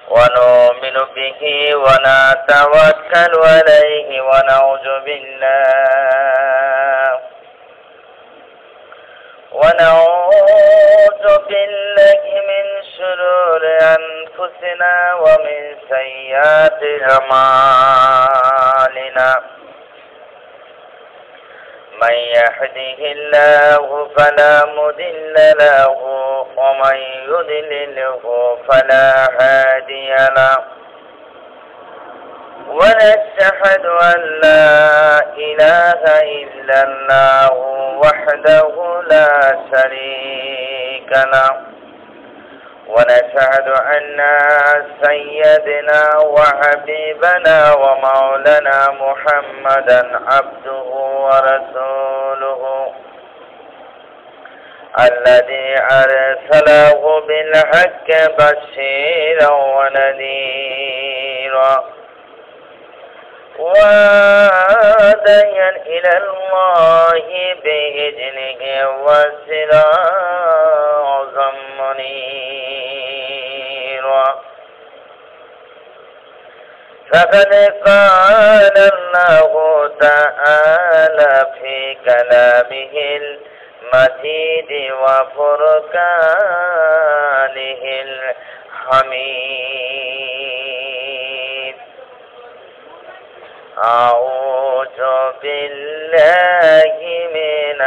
ونؤمن به ونتوكل عليه ونعوذ بالله من شرور أنفسنا ومن سيئات أعمالنا من يهده الله فلا مضل له ومن يضلله فلا هادي له ونشهد أن لا إله إلا الله وحده لا شريك له ونشهد أن سيدنا وحبيبنا ومولانا محمدا عبده ورسوله الذي أرسله بالحق بشيرا ونذيرا وداعيا إلى الله بإذنه وسراجا منيرا فقد قال الله تعالى في كلامه المجيد وفرقانه الحميد أعوذ بالله من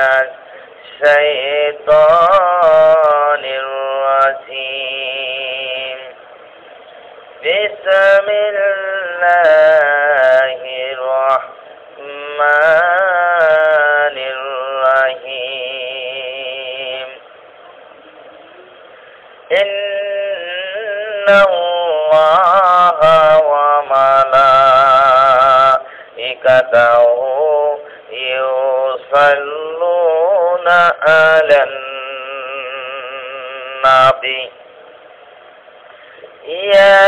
الشيطان الرجيم بسم الله الرحمن الرحيم إن الله وملائكته يصلون على النبي يا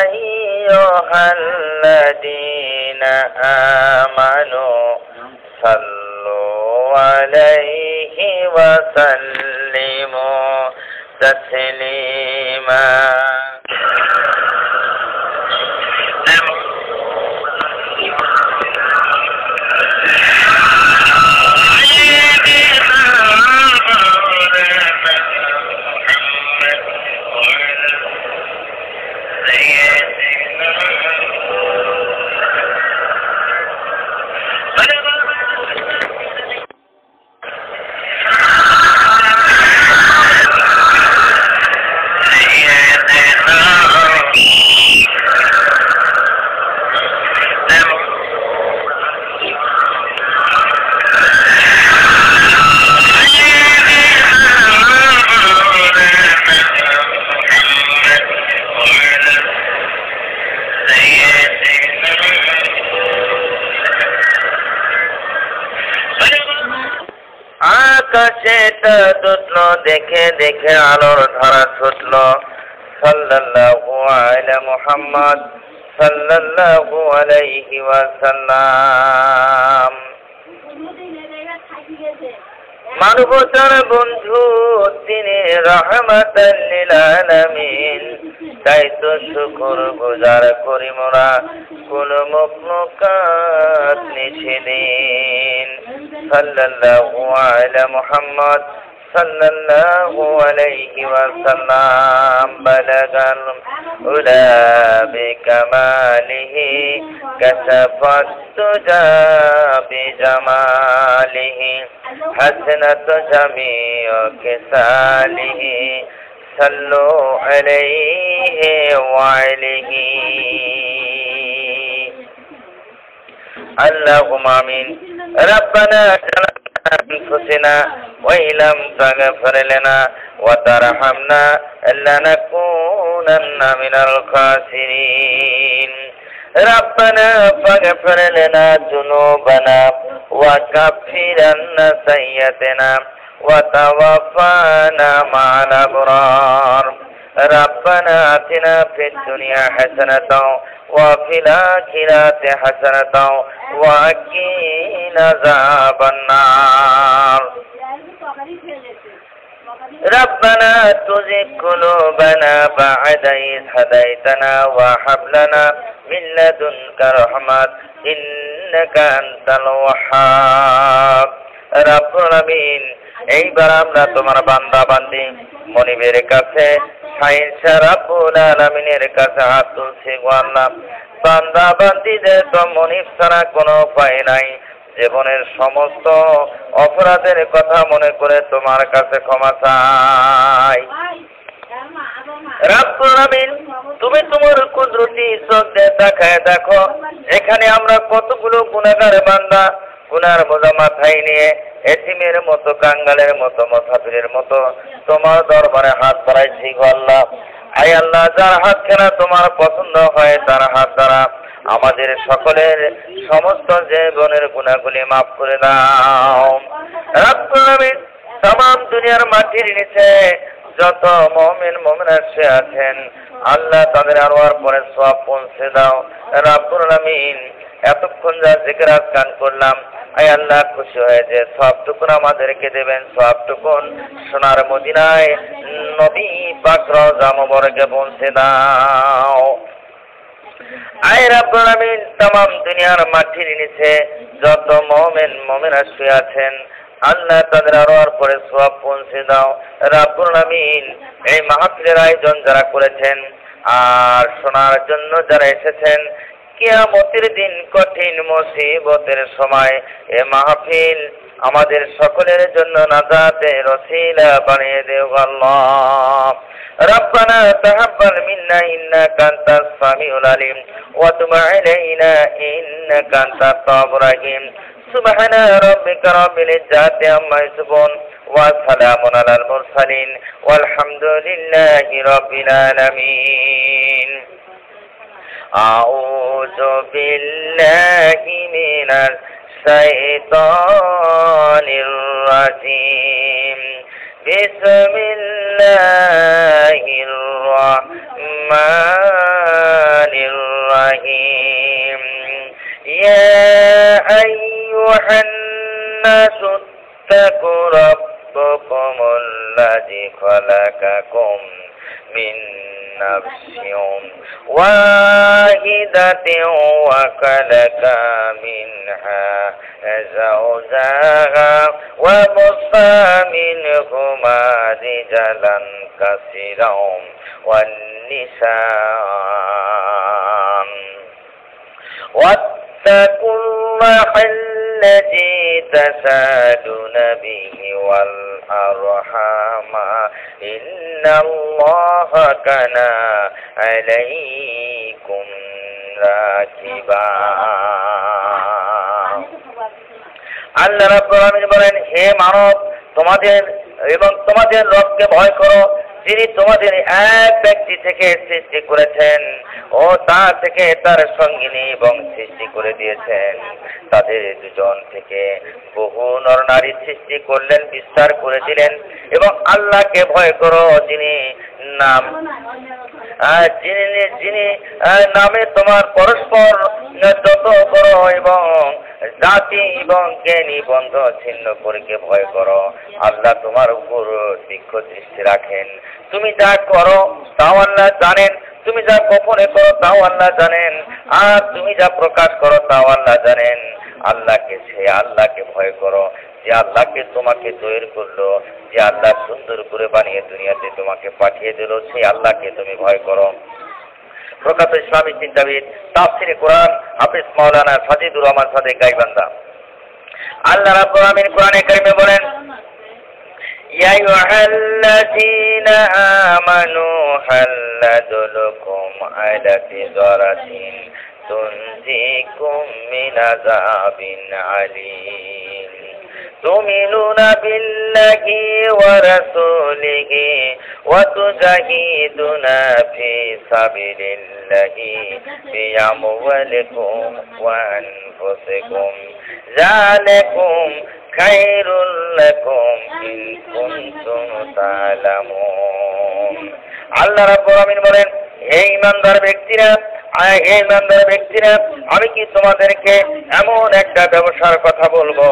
أيها الذين آمنوا صلوا عليه وسلموا تسليما আকাশেটা দুটলো দেখে দেখে আলোর ধারা ছুটলো সাল্লাল্লাহু আলা মুহাম্মদ সাল্লাল্লাহু আলাইহি ওয়াসাল্লাম। মানবতার বন্ধু তিনি রাহমাতাল লিল আলামিন, তাই তো শুকর গুজার করি মোরা কুল মখলুকাত নিশিদিন। সাল্লাল্লাহু আলা মুহাম্মদ সাল্লাল্লাহু আলাইহি ওয়াসাল্লাম। বালাগাল উলা বিকামালিহি কাশাফাত তুজা বিজামালিহি হাসনাত জামিউ কিসালিহি সাল্লু আলাইহি ওয়া আলিহি। আল্লাহুম্মা আমিন। রব্বানা যালামনা আনফুসানা ওয়া ইলাম তাগফির লানা ওয়া তারহামনা লানাকুনান্না মিনাল খাসিরিন। ربنا فاغفر لنا ذنوبنا وكفر عنا سيئاتنا وتوفنا مع الأبرار. ربنا آتنا في الدنيا حسنة وفي الآخرة حسنة وقنا عذاب النار. ربنا تزغ قلوبنا بعد إذ هديتنا وهب لنا من لدنك رحمة إنك أنت الوهاب রব্বুল আলামিন এইবার আমরা তোমার বান্দা বান্দি মনিবের কাছে সাইয়েন্সা রব্বুল আলামিনের কাছে হাত তুলছি গো আল্লাহ বান্দা বান্দিদের তো মনিব ছাড়া কোনো উপায় নাই জীবনের সমস্ত অপরাধের কথা মনে করে তোমার কাছে ক্ষমা চাই রব্বুল আলামিন তুমি তোমার কুদরতি চোখ দিয়ে তাকায় দেখো এখানে আমরা কতগুলো গুনাহগার বান্দা গুনার বোঝা মাথায় নিয়ে এতিমের মতো কাঙ্গালের মতো মুসাফিরের মতো তোমার দরবারে হাত বাড়াইছি গো আল্লাহ আয় আল্লাহ যার হাত খেলা তোমার পছন্দ হয় তার হাত দ্বারা আমাদের সকলের সমস্ত জীবনের গুনাহগুলি মাফ করে দাও রব্বুল আলামিন तमाम দুনিয়ার মাটির নিচে যত মুমিন মুমিনাত আছেন আল্লাহ তাদের আরওয়ার পরে সওয়াব পৌঁছে দাও রব্বুল আলামিন এতক্ষণ যা জিকির আজকার করলাম আয় আল্লাহ খুশি হয়ে যে সবটুকুন আমাদেরকে দেবেন সবটুকুন সোনার মদিনায় নবী পাক রওজা মুবারকে পৌঁছে দাও আয় রব্বুল আলামিন तमाम দুনিয়ার মাটির নিচে যত মুমিন মুমিনাত শুয়ে আছেন আল্লাহ তাদের আরওয়ার পরে সওয়াব পৌঁছে দাও রব্বুল আলামিন এই মাহফিলের আয়োজন যারা করেছেন আর শোনার জন্য যারা এসেছেন কিয়ামতের দিন কঠিন মুসিবতের সময় এ মাহফিল আমাদের সকলের জন্য নাজাতের ওসিলা বানিয়ে দেও আল্লাহ ربنا تقبل منا إنك أنت السميع العليم وتب علينا إنك أنت التواب الرحيم سبحان ربك رب العزة عما يصفون وسلام على المرسلين والحمد لله رب العالمين أعوذ بالله من الشيطان الرجيم بسم الله الرحمن الرحيم يا أيها الناس اتقوا ربكم الذي خلقكم من نفس واحدة وخلق منها زوجها وبث منهما رجالا كثيرا والنساء واتقوا الله الذي تساءلون به والأرحام إن الله كان عليكم রাকিবা আল্লাহ রাব্বুল আলামিন বলেন হে মানব তোমাদের এবং তোমাদের রবকে ভয় করো যিনি তোমাদের এক ব্যক্তি থেকে সৃষ্টি করেছেন ও তা থেকে তার সঙ্গিনী এবং সৃষ্টি করে দিয়েছেন তাদের দুজন থেকে বহু নর নারী সৃষ্টি করলেন বিস্তার করে দিলেন এবং আল্লাহকে ভয় করো যিনি নামে তোমার পরস্পর যত করো এবং জাতি এবং জ্ঞানী বন্ধ ছিন্ন করে ভয় করো আল্লাহ তোমার উপর দীর্ঘ দৃষ্টি রাখেন তুমি যা করো তাও আল্লাহ জানেন তুমি যা গোপনে করো তাও আল্লাহ জানেন আর তুমি যা প্রকাশ করো তাও আল্লাহ জানেন আল্লাহকে ভয় করো যে আল্লাহকে তোমাকে তৈরি করলো যে আল্লাহ সুন্দর করে বানিয়ে দুনিয়াতে তোমাকে পাঠিয়ে দিল সেই আল্লাহকে তুমি ভয় করো প্রখ্যাত ইসলামী চিন্তাবিদ তাফসিরে কোরআন হাফেজ মাওলানা সাজিদুর রহমান সাদেক গাইবান্ধা আল্লাহ রাব্বুল আলামিন কোরআনে কারিমে বলেন يا أيها الذين آمنوا هل أدلكم على تجارة تنجيكم من عذاب عليم تؤمنون بالله ورسوله وتجاهدون في سبيل الله بأموالكم وأنفسكم ذلكم خير لكم إن كنتم تعلمون আল্লাহ রাব্বুল আলামিন বলেন হে ঈমানদার ব্যক্তিরা আমি কি তোমাদেরকে এমন একটা ব্যবসার কথা বলবো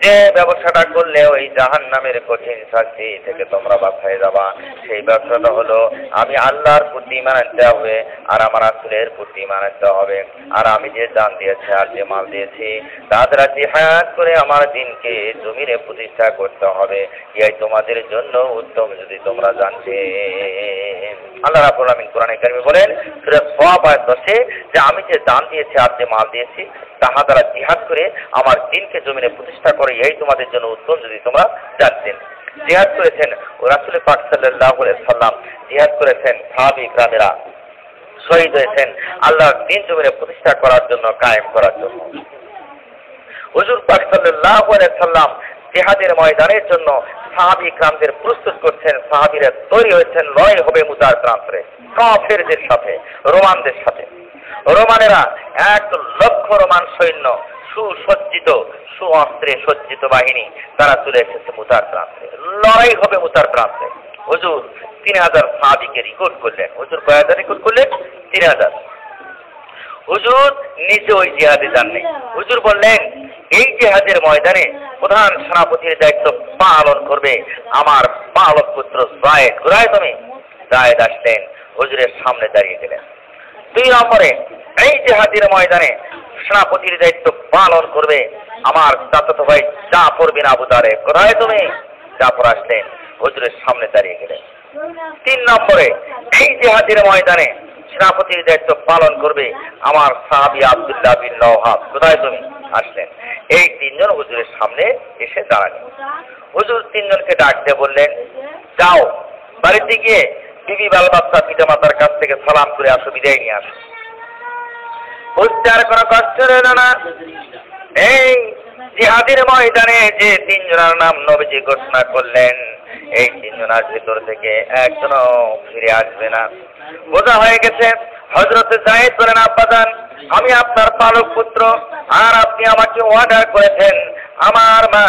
যে ব্যবসাটা করলে ওই জাহান্নামের কঠিন শাস্তি থেকে তোমরা বাঁচায় যাবা, সেই ব্যবসাটা হলো আমি আল্লাহর প্রতি ঈমান আনতে হবে, আর আমার রাসূলের প্রতি ঈমান আনতে হবে, আর আমি যে জান দিয়েছি আর যে মাল দিয়েছি তা দ্বারা জিহাদ করে আমার দ্বীনকে জমিনে প্রতিষ্ঠা করতে হবে। এই তোমাদের জন্য উত্তম যদি তোমরা জানতে। আল্লাহ রাব্বুল আলামিন কোরআনে কারিমে বলেন সূরা সওয়াব আয়াত 10-এ যে আমি যে দান দিয়েছি আর যে মাল দিয়েছি তাহা দ্বারা জিহাদ করে আমার দ্বীনকে জমিনে প্রতিষ্ঠা করে এই তোমাদের জন্য উত্তম যদি তোমরা জানতেন। জিহাদ করেছেন ও রাসূল পাক সাল্লাল্লাহু আলাইহি সাল্লাম, জিহাদ করেছেন সাহাবী کرامরা, শহীদ হয়েছেন আল্লাহর দ্বীন জমিনে প্রতিষ্ঠা করার জন্য, কায়েম করার জন্য। হুজুর পাক সাল্লাল্লাহু আলাইহি সাল্লাম জিহাদের ময়দানের জন্য সাহাবী کرامদের প্রস্তুত করছেন, সাহাবীরা তৈরি হয়েছেন, লড়াই হবে মুতার প্রান্তরে কাফেরদের সাথে, রোমানদের সাথে। রোমানেরা 1,00,000 রোমান সৈন্য, সুসজ্জিত, সুঅস্ত্রে সজ্জিত বাহিনী, তারা চলে এসেছে মুতার প্রান্তরে, লড়াই হবে মুতার প্রান্তরে। হুজুর 3000 সাহাবীকে রিক্রুট করলেন। হুজুর কয় হাজার রিক্রুট করলেন? 3000। হুজুর নিজে ওই জিহাদে যাননি। হুজুর বললেন এই জিহাদের ময়দানে প্রধান সেনাপতির দায়িত্ব পালন করবে আমার পালক পুত্র যায়েদ। কোথায় তুমি? যায়েদ আসলেন, হুজুরের সামনে দাঁড়িয়ে গেলেন। 2 নম্বরে এই জিহাদের ময়দানে সেনাপতির দায়িত্ব পালন করবে আমার চাচাতো ভাই জাফর বিন আবু তালেব। কোথায় তুমি? জাফর আসলেন, হুজুরের সামনে দাঁড়িয়ে গেলেন। 3 নম্বরে এই জিহাদের ময়দানে সেনাপতির দায়িত্ব পালন করবে আমার সাহাবী আব্দুল্লাহ বিন রাওহাব। কোথায় তুমি? আসলেন। এই 3 জন হুজুরের সামনে এসে দাঁড়ালেন। হুজুর 3 জনকে ডাক দিয়ে বললেন যাও বাড়িতে গিয়ে বিবি বাল বাচ্চা পিতা মাতার কাছ থেকে সালাম করে আসো, বিদায় নিয়ে আসো। বুঝতে আর কোনো কষ্ট রইল না। এই জিহাদের ময়দানে যে 3 জনের নাম নবীজি ঘোষণা করলেন, এই 3 জনের ভিতর থেকে একজনও ফিরে আসবে না। বোঝা হয়ে গেছে। হযরত যায়েদ বলেন আব্বাজান আমি আপনার পালক পুত্র, আর আপনি আমাকে অর্ডার করেছেন। আমার মা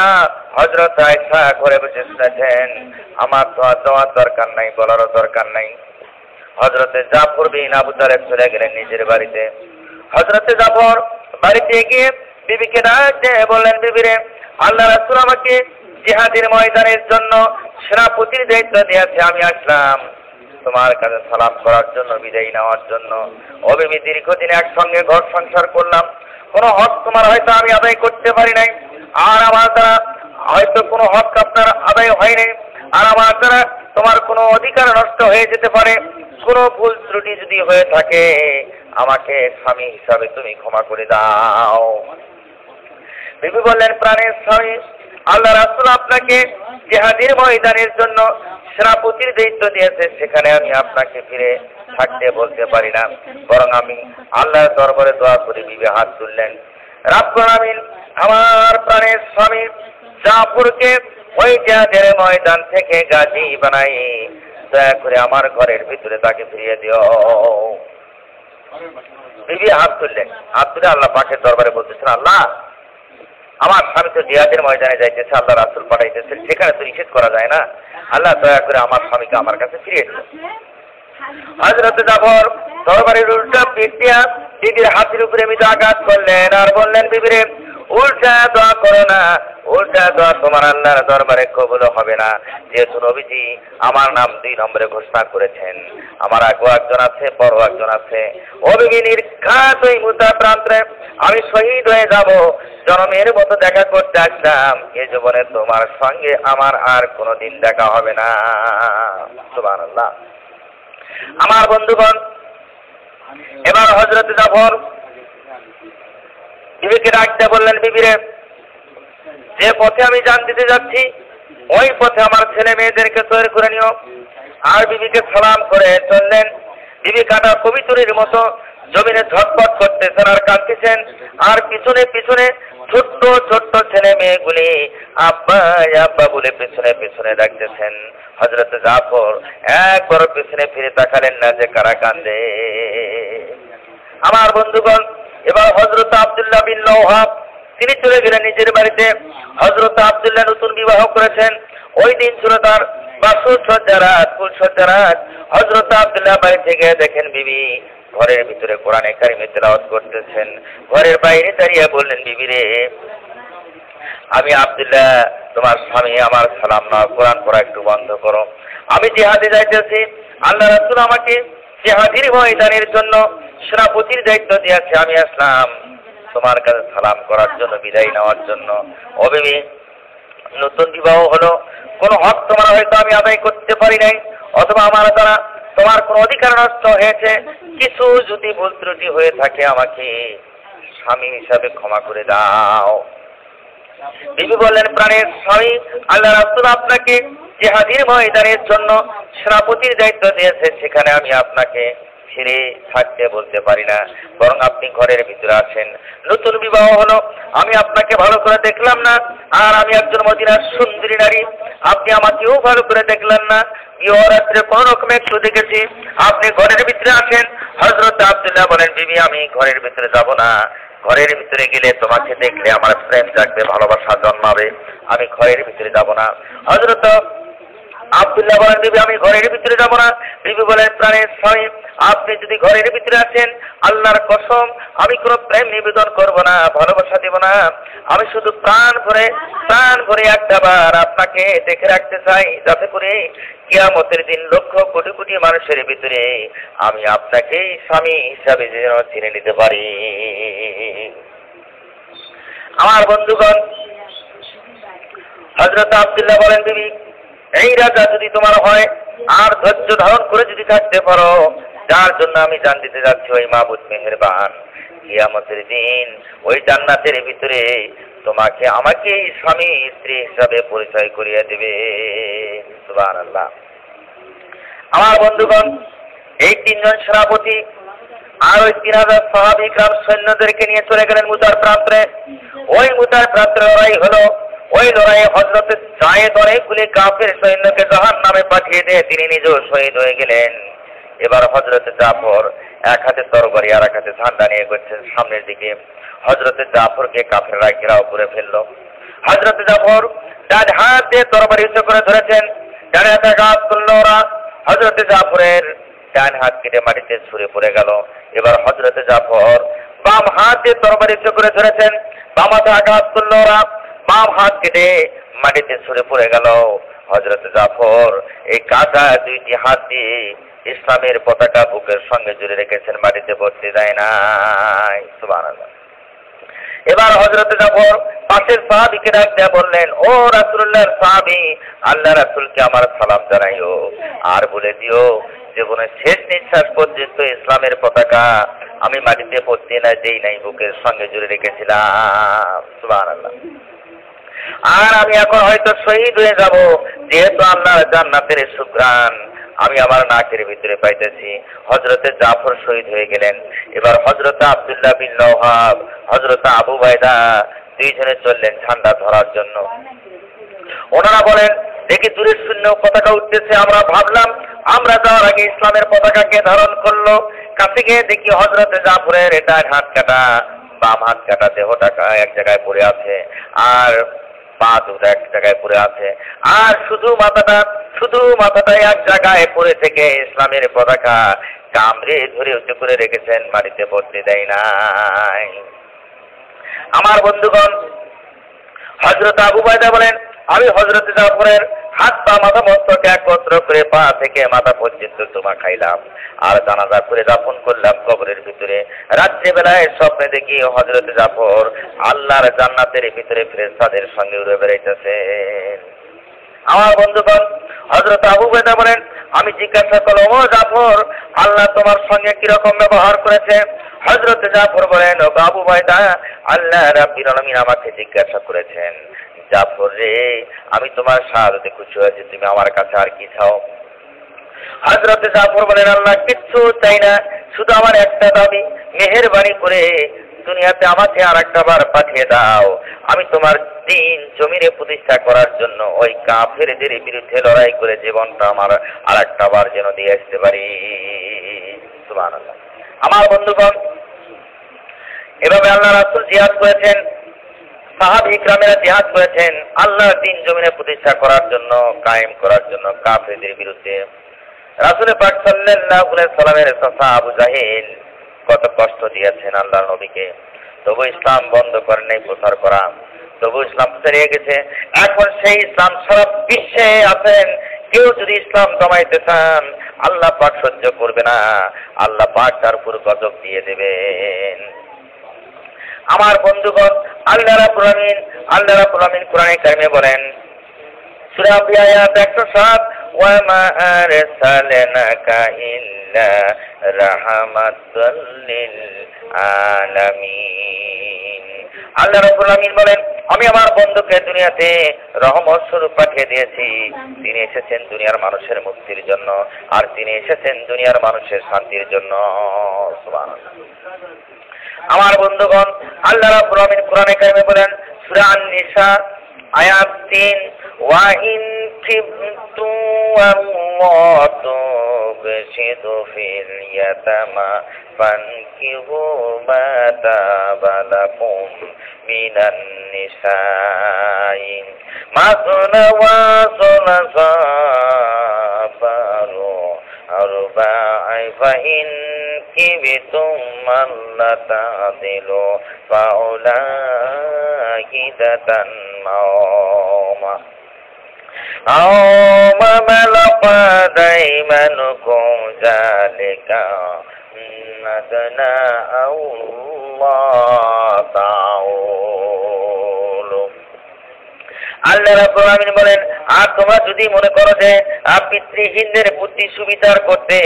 হযরত আয়েশা ঘরে বসে শুনেছেন, আমার তো আর যাওয়ার দরকার নাই, বলারও দরকার নাই। হযরত জাফর বিন আবু তালেব চলে গেলেন নিজের বাড়িতে। হযরত জাফর বাড়িতে গিয়ে বিবিকে ডাক দিয়ে বললেন বিবিরে আল্লাহ রাসূল আমাকে জিহাদের ময়দানের জন্য সেনাপতির দায়িত্ব দিয়েছে, আমি আসলাম তোমার কাছে সালাম করার জন্য, বিদায় নেওয়ার জন্য। ও বিবি দীর্ঘদিন একসঙ্গে ঘর সংসার করলাম, কোনো হক তোমার হয়তো আমি আদায় করতে পারি নাই, আর আমার দ্বারা হয়তো কোনো হক আপনার আদায় হয়নি, আর আমার দ্বারা তোমার কোনো অধিকার নষ্ট হয়ে যেতে পারে। কোনো ভুল ত্রুটি যদি হয়ে থাকে আমাকে স্বামী হিসাবে তুমি ক্ষমা করে দাও। বিবি বললেন প্রাণের স্বামী আল্লাহ রাসূল আপনাকে জিহাদের ময়দানের জন্য সেনাপতির দায়িত্ব দিয়েছে, সেখানে আমি আপনাকে ফিরে থাকতে বলতে পারি না, বরং আমি আল্লাহর দরবারে দোয়া করে বিবি হাত তুললেন। রাব্বুল আলামিন আমার প্রাণের স্বামী জাফরকে ওই জিহাদের ময়দান থেকে গাজী বানাই দয়া করে আমার ঘরের ভিতরে তাকে ফিরিয়ে দিও। বিবি হাত তুললেন, হাত তুলে আল্লাহ পাকের দরবারে বলতেছেন আল্লাহ আমার স্বামী তো জিহাদের ময়দানে যাইতেছে, আল্লাহ রাসূল পাঠাইতেছে, সেখানে তো নিষেধ করা যায় না, আল্লাহ দয়া করে আমার স্বামীকে আমার কাছে ফিরিয়ে দিন। হযরত জাফর দরবারের উল্টা পিঠ দিয়া বিবির হাতের উপরে মিদে আঘাত করলেন আর বললেন বিবিরে উল্টা দোয়া করো না, উল্টা দোয়া তোমার আল্লাহর দরবারে কবুল হবে না, যেহেতু নবীজি আমার নাম 2 নম্বরে ঘোষণা করেছেন, আমার আগেও একজন আছে পরও একজন আছে। ও বিবি নির্ঘাত ওই মুতা প্রান্তরে আমি শহীদ হয়ে যাব, জনমের মতো দেখা করতে আসলাম, এ জীবনে তোমার সঙ্গে আমার আর কোনোদিন দেখা হবে না। সুবহানাল্লাহ। আমার বন্ধুগণ এবার হযরত জাফর বিবিকে ডাকতে বললেন বিবিরে যে পথে আমি জান দিতে যাচ্ছি ওই পথে আমার ছেলে মেয়েদেরকে তৈরি করে নিও। আর বিবিকে সালাম করে চললেন। বিবি কাটা কবিতরের মতো জমিনে ঝটপট করতেছেন আর কাঁদতেছেন, আর পিছনে পিছনে ছোট্ট ছোট্ট ছেলে মেয়েগুলি আব্বা আব্বা বলে পেছনে পেছনে ডাকতেছেন। হযরত জাফর একবার পেছনে ফিরে তাকালেন না যে কারা কান্দে। আমার বন্ধুগণ এবার হযরত আব্দুল্লাহ বিন রাওহাব তিনি চলে গেলেন নিজের বাড়িতে। হযরত আব্দুল্লাহ নতুন বিবাহ করেছেন, ওই দিন ছিল তার বাসর সজ্জারাত, ফুল সজ্জারাত। হযরত আব্দুল্লাহ বাড়ি থেকে দেখেন বিবি ঘরের ভিতরে কোরআনে কারিমে তেলাওয়াত করতেছেন। ঘরের বাইরে দাঁড়িয়ে বললেন বিবি রে আমি আব্দুল্লাহ তোমার স্বামী আমার সালাম নাও, কোরআন পড়া একটু বন্ধ করো। আমি জিহাদে যাইতেছি, আল্লাহ রাসূল আমাকে জিহাদের ময়দানের জন্য সেনাপতির দায়িত্ব দিয়েছে, আমি আসলাম তোমার কাছে সালাম করার জন্য, বিদায় নেওয়ার জন্য। ও বিবি, নতুন বিবাহ হলো, কোন হক তোমার হয়তো আমি আদায় করতে পারি নাই, অথবা আমার দ্বারা তোমার কোন অধিকার নষ্ট হয়েছে, কিছু যদি ভুল ত্রুটি হয়ে থাকে আমাকে স্বামী হিসাবে ক্ষমা করে দাও। বিবি বললেন, প্রাণের স্বামী, আল্লাহ রাসূল আপনাকে জিহাদের ময়দানের জন্য সেনাপতির দায়িত্ব দিয়েছে, সেখানে আমি আপনাকে ফিরে থাকতে বলতে পারি না, বরং আপনি ঘরের ভিতরে আছেন। নতুন বিবাহ হলো, আমি আপনাকে ভালো করে দেখলাম না, আর আমি একজন মদিনার সুন্দরী নারী, আপনি আমাকেও ভালো করে দেখলেন না। বিবাহ রাত্রে কোন রকমে একটু দেখেছি, আপনি ঘরের ভিতরে আছেন। হযরত আব্দুল্লাহ বলেন, বিবি আমি ঘরের ভিতরে যাব না, ঘরের ভিতরে গেলে তোমাকে দেখলে আমার প্রেম জাগবে, ভালোবাসা জন্মাবে, আমি ঘরের ভিতরে যাব না। হযরত আব্দুল্লাহ বলেন, বিবি আমি ঘরের ভিতরে যাব না। বিবি বলেন, প্রাণের স্বামী, আপনি যদি ঘরের ভিতরে আছেন, আল্লাহর কসম আমি কোনো প্রেম নিবেদন করব না, ভালোবাসা দেব না, আমি শুধু প্রাণ ভরে একটাবার আপনাকে দেখে রাখতে চাই, যাতে করে কিয়ামতের দিন লক্ষ কোটি কোটি মানুষের ভিতরে আমি আপনাকে স্বামী হিসাবে যেন চিনে নিতে পারি। আমার বন্ধুগণ, হযরত আব্দুল্লাহ বলেন, বিবি এই রাজা যদি তোমার হয় আর ধৈর্য ধারণ করে যদি থাকতে পারো, যার জন্য আমি জান দিতে যাচ্ছি, ওই মাবুদ মেহেরবান কিয়ামতের দিন ওই জান্নাতের ভিতরে তোমাকে আমাকে স্বামী স্ত্রী হিসাবে পরিচয় করিয়ে দেবে। সুবহানাল্লাহ। আমার বন্ধুগণ, এই তিনজন সেনাপতি আর ওই 3000 সাহাবী کرام সৈন্যদেরকে নিয়ে চলে গেলেন মুতার প্রান্তরে। ওই মুতার প্রান্তরে লড়াই হলো। ওই লড়াইয়ে হযরত যায়েদ অনেকগুলি কাফের সৈন্যকে জাহান্নামে পাঠিয়ে দিয়ে তিনি নিজেও শহীদ হয়ে গেলেন। এবার হযরত জাফর এক হাতে তরবারি আর এক হাতে ঝান্ডা নিয়ে করছেন সামনের দিকে। হযরত জাফরকে কাফেররা ঘেরাও করে ফেলল। হযরত জাফর ডান হাত দিয়ে তরবারি উঁচু করে ধরেছেন, ডানে হাতে আঘাত করল ওরা। হযরত জাফরের ডান হাত কেটে মাটিতে ছুঁড়ে পড়ে গেল। এবার হযরত জাফর বাম হাত দিয়ে তরবারি উঁচু করে ধরেছেন, বাম হাতে আঘাত করল ওরা, বাম হাত কেটে মাটিতে ছুঁড়ে পড়ে গেল। হযরত জাফর এই কাটা দুইটি হাত দিয়ে ইসলামের পতাকা বুকের সঙ্গে জুড়ে রেখেছেন, মাটিতে পড়তে দেয় নাই। সুবহানাল্লাহ। এবার হযরত জাফর পাশের সাহাবীকে ডাক দিয়ে বললেন, ও রাসূলুল্লাহর সাহাবী, আল্লাহ রাসূলকে আমার সালাম জানাইও, আর বলে দিও জীবনের শেষ নিঃশ্বাস পর্যন্ত ইসলামের পতাকা আমি মাটিতে পড়তে না দেই নাই, বুকের সঙ্গে জুড়ে রেখেছিলাম। সুবহানাল্লাহ। আর আমি এখন হয়তো শহীদ হয়ে যাব, যেহেতু আল্লাহর জান্নাতের সুঘ্রাণ আমি আমার নাকের ভিতরে পাইতেছি। হযরত জাফর শহীদ হয়ে গেলেন। এবার হযরত আব্দুল্লাহ বিন রওয়াহা, হযরত আবু বাইদা দুইজনে চললেন ঝান্ডা ধরার জন্য। ওনারা বলেন, দেখি দূরের শূন্য পতাকা উঠতেছে, আমরা ভাবলাম আমরা যাওয়ার আগে ইসলামের পতাকাকে ধারণ করলো। কাছে গিয়ে দেখি হযরত জাফরের ডান হাত কাটা, বাম হাত কাটা, দেহটা এক জায়গায় পড়ে আছে, আর পা দুটো এক জায়গায় পড়ে আছে, আর শুধু মাথাটা এক জায়গায় পড়ে থেকে ইসলামের পতাকা কামড়ে ধরে উঁচু করে রেখেছেন, মাটিতে পড়তে দেয় নাই। আমার বন্ধুগণ, হযরত আবু বাইদা বলেন, আমি হযরত জাফরের হাত পা মাথা মস্তক একত্র করে পা থেকে মাথা পর্যন্ত তোমা খাইলাম, আর জানাজা করে দাফন করলাম কবরের ভিতরে। রাত্রিবেলায় স্বপ্নে দেখি হযরত জাফর আল্লাহর জান্নাতের ভিতরে ফেরেশতাদের সঙ্গে উড়ে বেড়াইতেছেন। আমার বন্ধুগণ, হযরত আবু বাইদা বলেন, আমি জিজ্ঞাসা করলাম, ও জাফর, আল্লাহ তোমার সঙ্গে কিরকম ব্যবহার করেছে? হযরত জাফর বলেন, ও আবু বাইদা, আল্লাহ রাব্বুল আলামিন আমাকে জিজ্ঞাসা করেছেন, জাফর রে, আমি তোমার শাহাদাতে খুশি হয়েছি, তুমি আমার কাছে আর কি চাও? হযরত জাফর বলেন, আল্লাহ কিচ্ছু চাই না, শুধু আমার একটা দাবি, মেহেরবানি করে দুনিয়াতে আমাকে আর একটা বার পাঠিয়ে দাও, আমি তোমার দ্বীন জমিনে প্রতিষ্ঠা করার জন্য ওই কাফেরদের বিরুদ্ধে লড়াই করে জীবনটা আমার আর একটা বার যেন দিয়ে আসতে পারি। সুবহানাল্লাহ। আমার বন্ধুগণ, এভাবে আল্লাহ রাসূল জিহাদ করেছেন, সাহাবী ইকরামেরা জিহাদ করেছেন আল্লাহর দ্বীন জমিনে প্রতিষ্ঠা করার জন্য, কায়েম করার জন্য কাফেরদের বিরুদ্ধে। রাসূল পাক সাল্লাল্লাহু আলাইহি সাল্লামের চাচা আবু জাহেল কত কষ্ট দিয়েছেন আল্লাহর নবীকে, তবু ইসলাম বন্ধ করেন নাই প্রচার করা। তবু ইসলাম ছাড়িয়ে গেছে। এখন সেই ইসলাম সারা বিশ্বে আছেন, কেউ যদি ইসলাম কমাইতে চান আল্লাহ পাক সহ্য করবে না, আল্লাহ পাক তার উপর গজব দিয়ে দেবেন। আমার বন্ধুগণ, আল্লাহ রাব্বুল আলামিন কোরআনে কারিমে বলেন, সূরা আয়াত 107, ওয়া মা আরসালনাকা ইল্লা রাহমাতাল লিল আলামিন। আল্লাহ রাব্বুল আলামিন বলেন, আমি আমার বন্ধুকে দুনিয়াতে রহমত স্বরূপ পাঠিয়ে দিয়েছি। তিনি এসেছেন দুনিয়ার মানুষের মুক্তির জন্য, আর তিনি এসেছেন দুনিয়ার মানুষের শান্তির জন্য। সুবহানাল্লাহ। আমার বন্ধুগণ, আল্লাহ রাব্বুল আলামিন কোরআনে কারিমে বলেন, সূরা আন-নিসা আয়াত 3, ওয়া ইন কিবতু আল্লাহু বিশিদু ফিল ইয়াতামা ফানকিহু মা তাবালাকুম মিনান নিসাই মাসনা ওয়া সুলাসা ফারু আরবা'i ফাইন কিবতুম আল্লা তাদিলু ফাউলাইদাতান মাওমা আও মা মালাকাত আইমানুকুম যালিকা নাদনা আল্লাহ তাআলা। আল্লাহ রাব্বুল আলামিন বলেন, আর তোমরা যদি মনে করো যে পিতৃহীনদের প্রতি সুবিচার করতে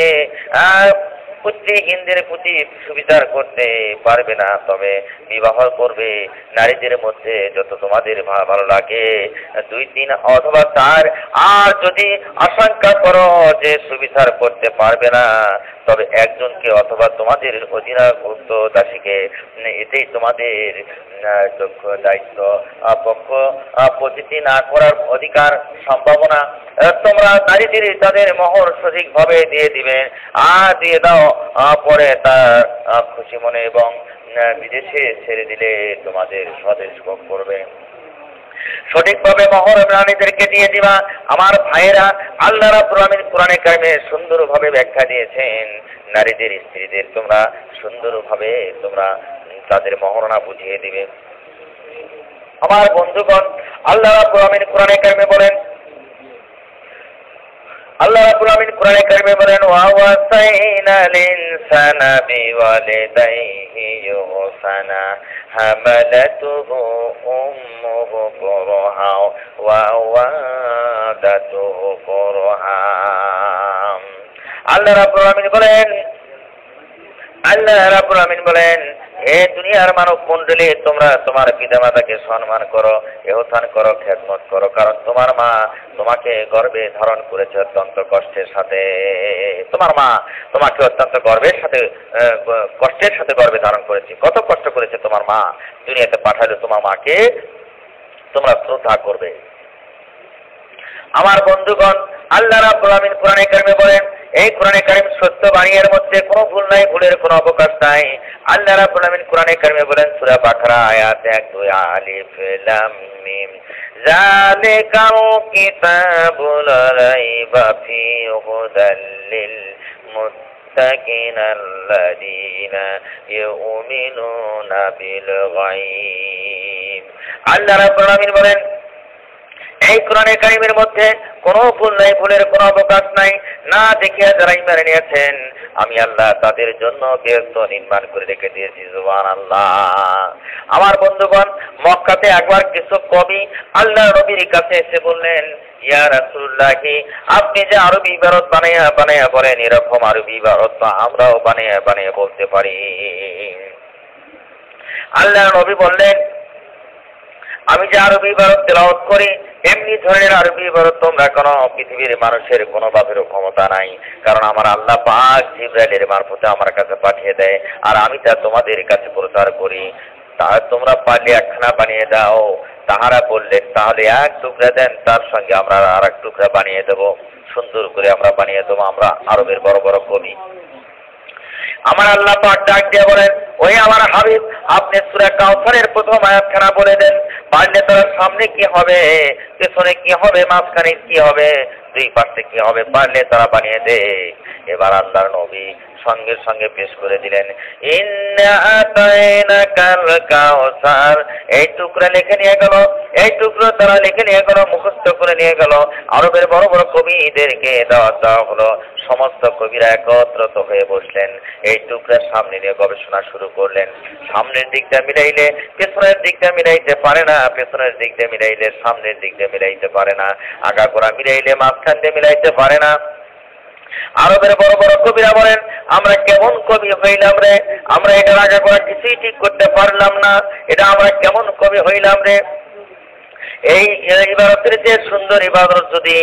করতে পারবে না, তবে বিবাহ করবে নারীদের মধ্যে যত তোমাদের ভালো লাগে, 2, 3 অথবা 4। আর যদি আশঙ্কা করো যে সুবিচার করতে পারবে না, তবে একজনকে অথবা তোমাদের অধীনস্থ দাসীকে, এতেই তোমাদের দায়িত্ব পক্ষ প্রতিটি না করার অধিকার সম্ভাবনা। তোমরা নারীদের তাদের মোহর সঠিকভাবে দিয়ে দিবে, আর দিয়ে দাও, পরে তার খুশি মনে এবং বিদেশে ছেড়ে দিলে তোমাদের স্বদেশ ভোগ করবে। সঠিকভাবে মোহর নারীদেরকে দিয়ে দিবা। আমার ভাইয়েরা, আল্লাহ রাব্বুল আলামিন কোরআনে কারিমে সুন্দরভাবে ব্যাখ্যা দিয়েছেন, নারীদের স্ত্রীদের তোমরা সুন্দরভাবে তাদের মহরণা বুঝিয়ে দিবে। আমার বন্ধুগণ, আল্লাহ রাব্বুল আলামিন কোরআনে কারিমে বলেন, ওয়া ওয়াসাইনাল ইনসানা বিওয়ালিদাইহি ইহসানা হামালাতুহু উম্মুহু কুরহা ওয়া ওয়াদাতুহু কুরহা। আল্লাহ রাব্বুল আলামিন বলেন, হে দুনিয়ার মানব মণ্ডলী, তোমরা তোমার পিতামাতাকে সম্মান করো, ইহসান করো, খেদমত করো, কারণ তোমার মা তোমাকে গর্ভে ধারণ করেছে অত্যন্ত কষ্টের সাথে। তোমার মা তোমাকে অত্যন্ত কষ্টের সাথে গর্ভে ধারণ করেছে। কত কষ্ট করেছে তোমার মা, দুনিয়াতে পাঠালে তোমার মাকে তোমরা শ্রদ্ধা করবে। আমার বন্ধুগণ, আল্লাহ রাব্বুল আলামিন কোরআনে কারিমে বলেন, এই কোরআনে কারিম সত্য বাণীর মধ্যে কোনো ভুল নাই, ভুলের কোনো অবকাশ নাই। আল্লাহ রাব্বুল আলামিন কোরআনে কারিমে বলেন, সূরা বাকারা আয়াত 1, 2, আলিফ লাম মিম যালিকাল কিতাবুল রাইবা ফীহি হুদাল লিল মুত্তাকিন আল্লাযীনা ইউমিনুনা বিল গায়ব। আল্লাহ রাব্বুল আলামিন বলেন, এই কোরআনে কারিমের মধ্যে কোনো ভুল নাই, ভুলের কোনো অবকাশ নাই। না দেখিয়া যারা ঈমান এনেছেন, আমি আল্লাহ তাদের জন্য বেহেশত নির্মাণ করে রেখে দিয়েছি। সুবহানাল্লাহ। আমার বন্ধুগণ, মক্কাতে একবার কিছু কবি আল্লাহ নবীর কাছে এসে বললেন, ইয়া রাসূলুল্লাহ, আপনি যে আরবি ইবারত বানায়া বলেন, এরকম আরবি ইবারত আমরাও বানায়া বলতে পারি। আল্লাহ নবী বললেন, আমি যে আরবি ইবারত তেলাওয়াত করি, এমনি ধরনের আরবি ইবারত তোমরা কোনো পৃথিবীর মানুষের কোনো ভাবেরও ক্ষমতা নাই, কারণ আমার আল্লাহ পাক জিবরাইলের মারফতে আমার কাছে পাঠিয়ে দেয়, আর আমি তা তোমাদের কাছে প্রচার করি। তা তোমরা পারলে একখানা বানিয়ে দাও। তাহারা বললেন, তাহলে এক টুকরা দেন, তার সঙ্গে আমরা আর এক টুকরা বানিয়ে দেবো। সুন্দর করে আমরা বানিয়ে দেবো, আমরা আরবের বড় বড় কবি। আমার আল্লাহ পাক ডাক দিয়ে বলেন, ওই আমার হাবিব, আপনি সূরা কাউসারের প্রথম আয়াতখানা বলে দেন। পারলে তার সামনে কি হবে, পেছনে কি হবে, মাঝখানে কি হবে, দুই পাশে কি হবে পারলে তারা বানিয়ে দে। এবার আল্লাহর নবী সঙ্গে সঙ্গে পেশ করে দিলেন, ইন্না আতাইনাকাল কাউসার। এই টুকরা লিখে নিয়ে গেল, এই টুকরো তারা লিখে নিয়ে গেল, মুখস্থ করে নিয়ে গেল। আরবের বড় বড় কবিদেরকে দেওয়া হলো। সমস্ত কবিরা একত্রিত হয়ে বসলেন, এই টুকরার সামনে নিয়ে গবেষণা শুরু করলেন। সামনের দিকটা মিলাইলে পেছনের দিকটা মিলাইতে পারে না, পেছনের দিকটা মিলাইলে সামনের দিকটা মিলাইতে পারে না, আগাগোড়া মিলাইলে মাঝখান দিয়ে মিলাইতে পারে না। আরবের বড় বড় কবিরা বলেন, আমরা কেমন কবি হইলাম রে, আমরা এটার আগাগোড়া কিছুই ঠিক করতে পারলাম না, এটা আমরা কেমন কবি হইলাম রে। এই ইবাদতের যে সুন্দর ইবাদত যদি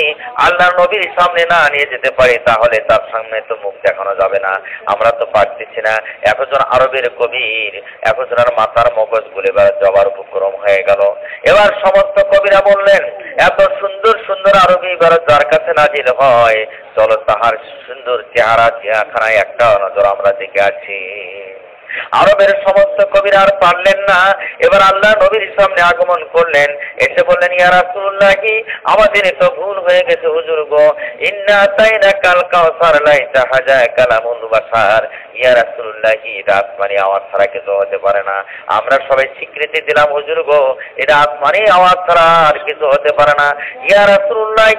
আল্লাহর নবীর সামনে না নিয়ে যেতে পারি তাহলে তার সামনে তো মুখ দেখানো যাবে না। আমরা তো পারতেছি না। একজন আরবের কবির একজনের মাথার মগজ গুলো এবার জবার উপক্রম হয়ে গেল। এবার সমস্ত কবিরা বললেন, এত সুন্দর সুন্দর আরবি ইবাদত যার কাছে নাজিল হয়, চলো তাহার সুন্দর চেহারা চিড়িয়াখানায় একটা নজর আমরা দেখে আছি। আরবের সমস্ত কবিরা আর পারলেন না, এবার আল্লাহ নবীর সামনে আগমন করলেন, এসে বললেন, ইয়া রাসূলুল্লাহ, আমাদের তো ভুল হয়ে গেছে হুজুর গো, ইন্না আতাইনাকাল কাউসার লাইসা হাজা কালামুল বাশার। ইয়া রাসূলুল্লাহ, এটা আসমানি আওয়াজ ছাড়া কিছু হতে পারে না। আমরা সবাই স্বীকৃতি দিলাম হুজুর গো, এটা আসমানি আওয়াজ ছাড়া আর কিছু হতে পারে না। ইয়া রাসূলুল্লাহ,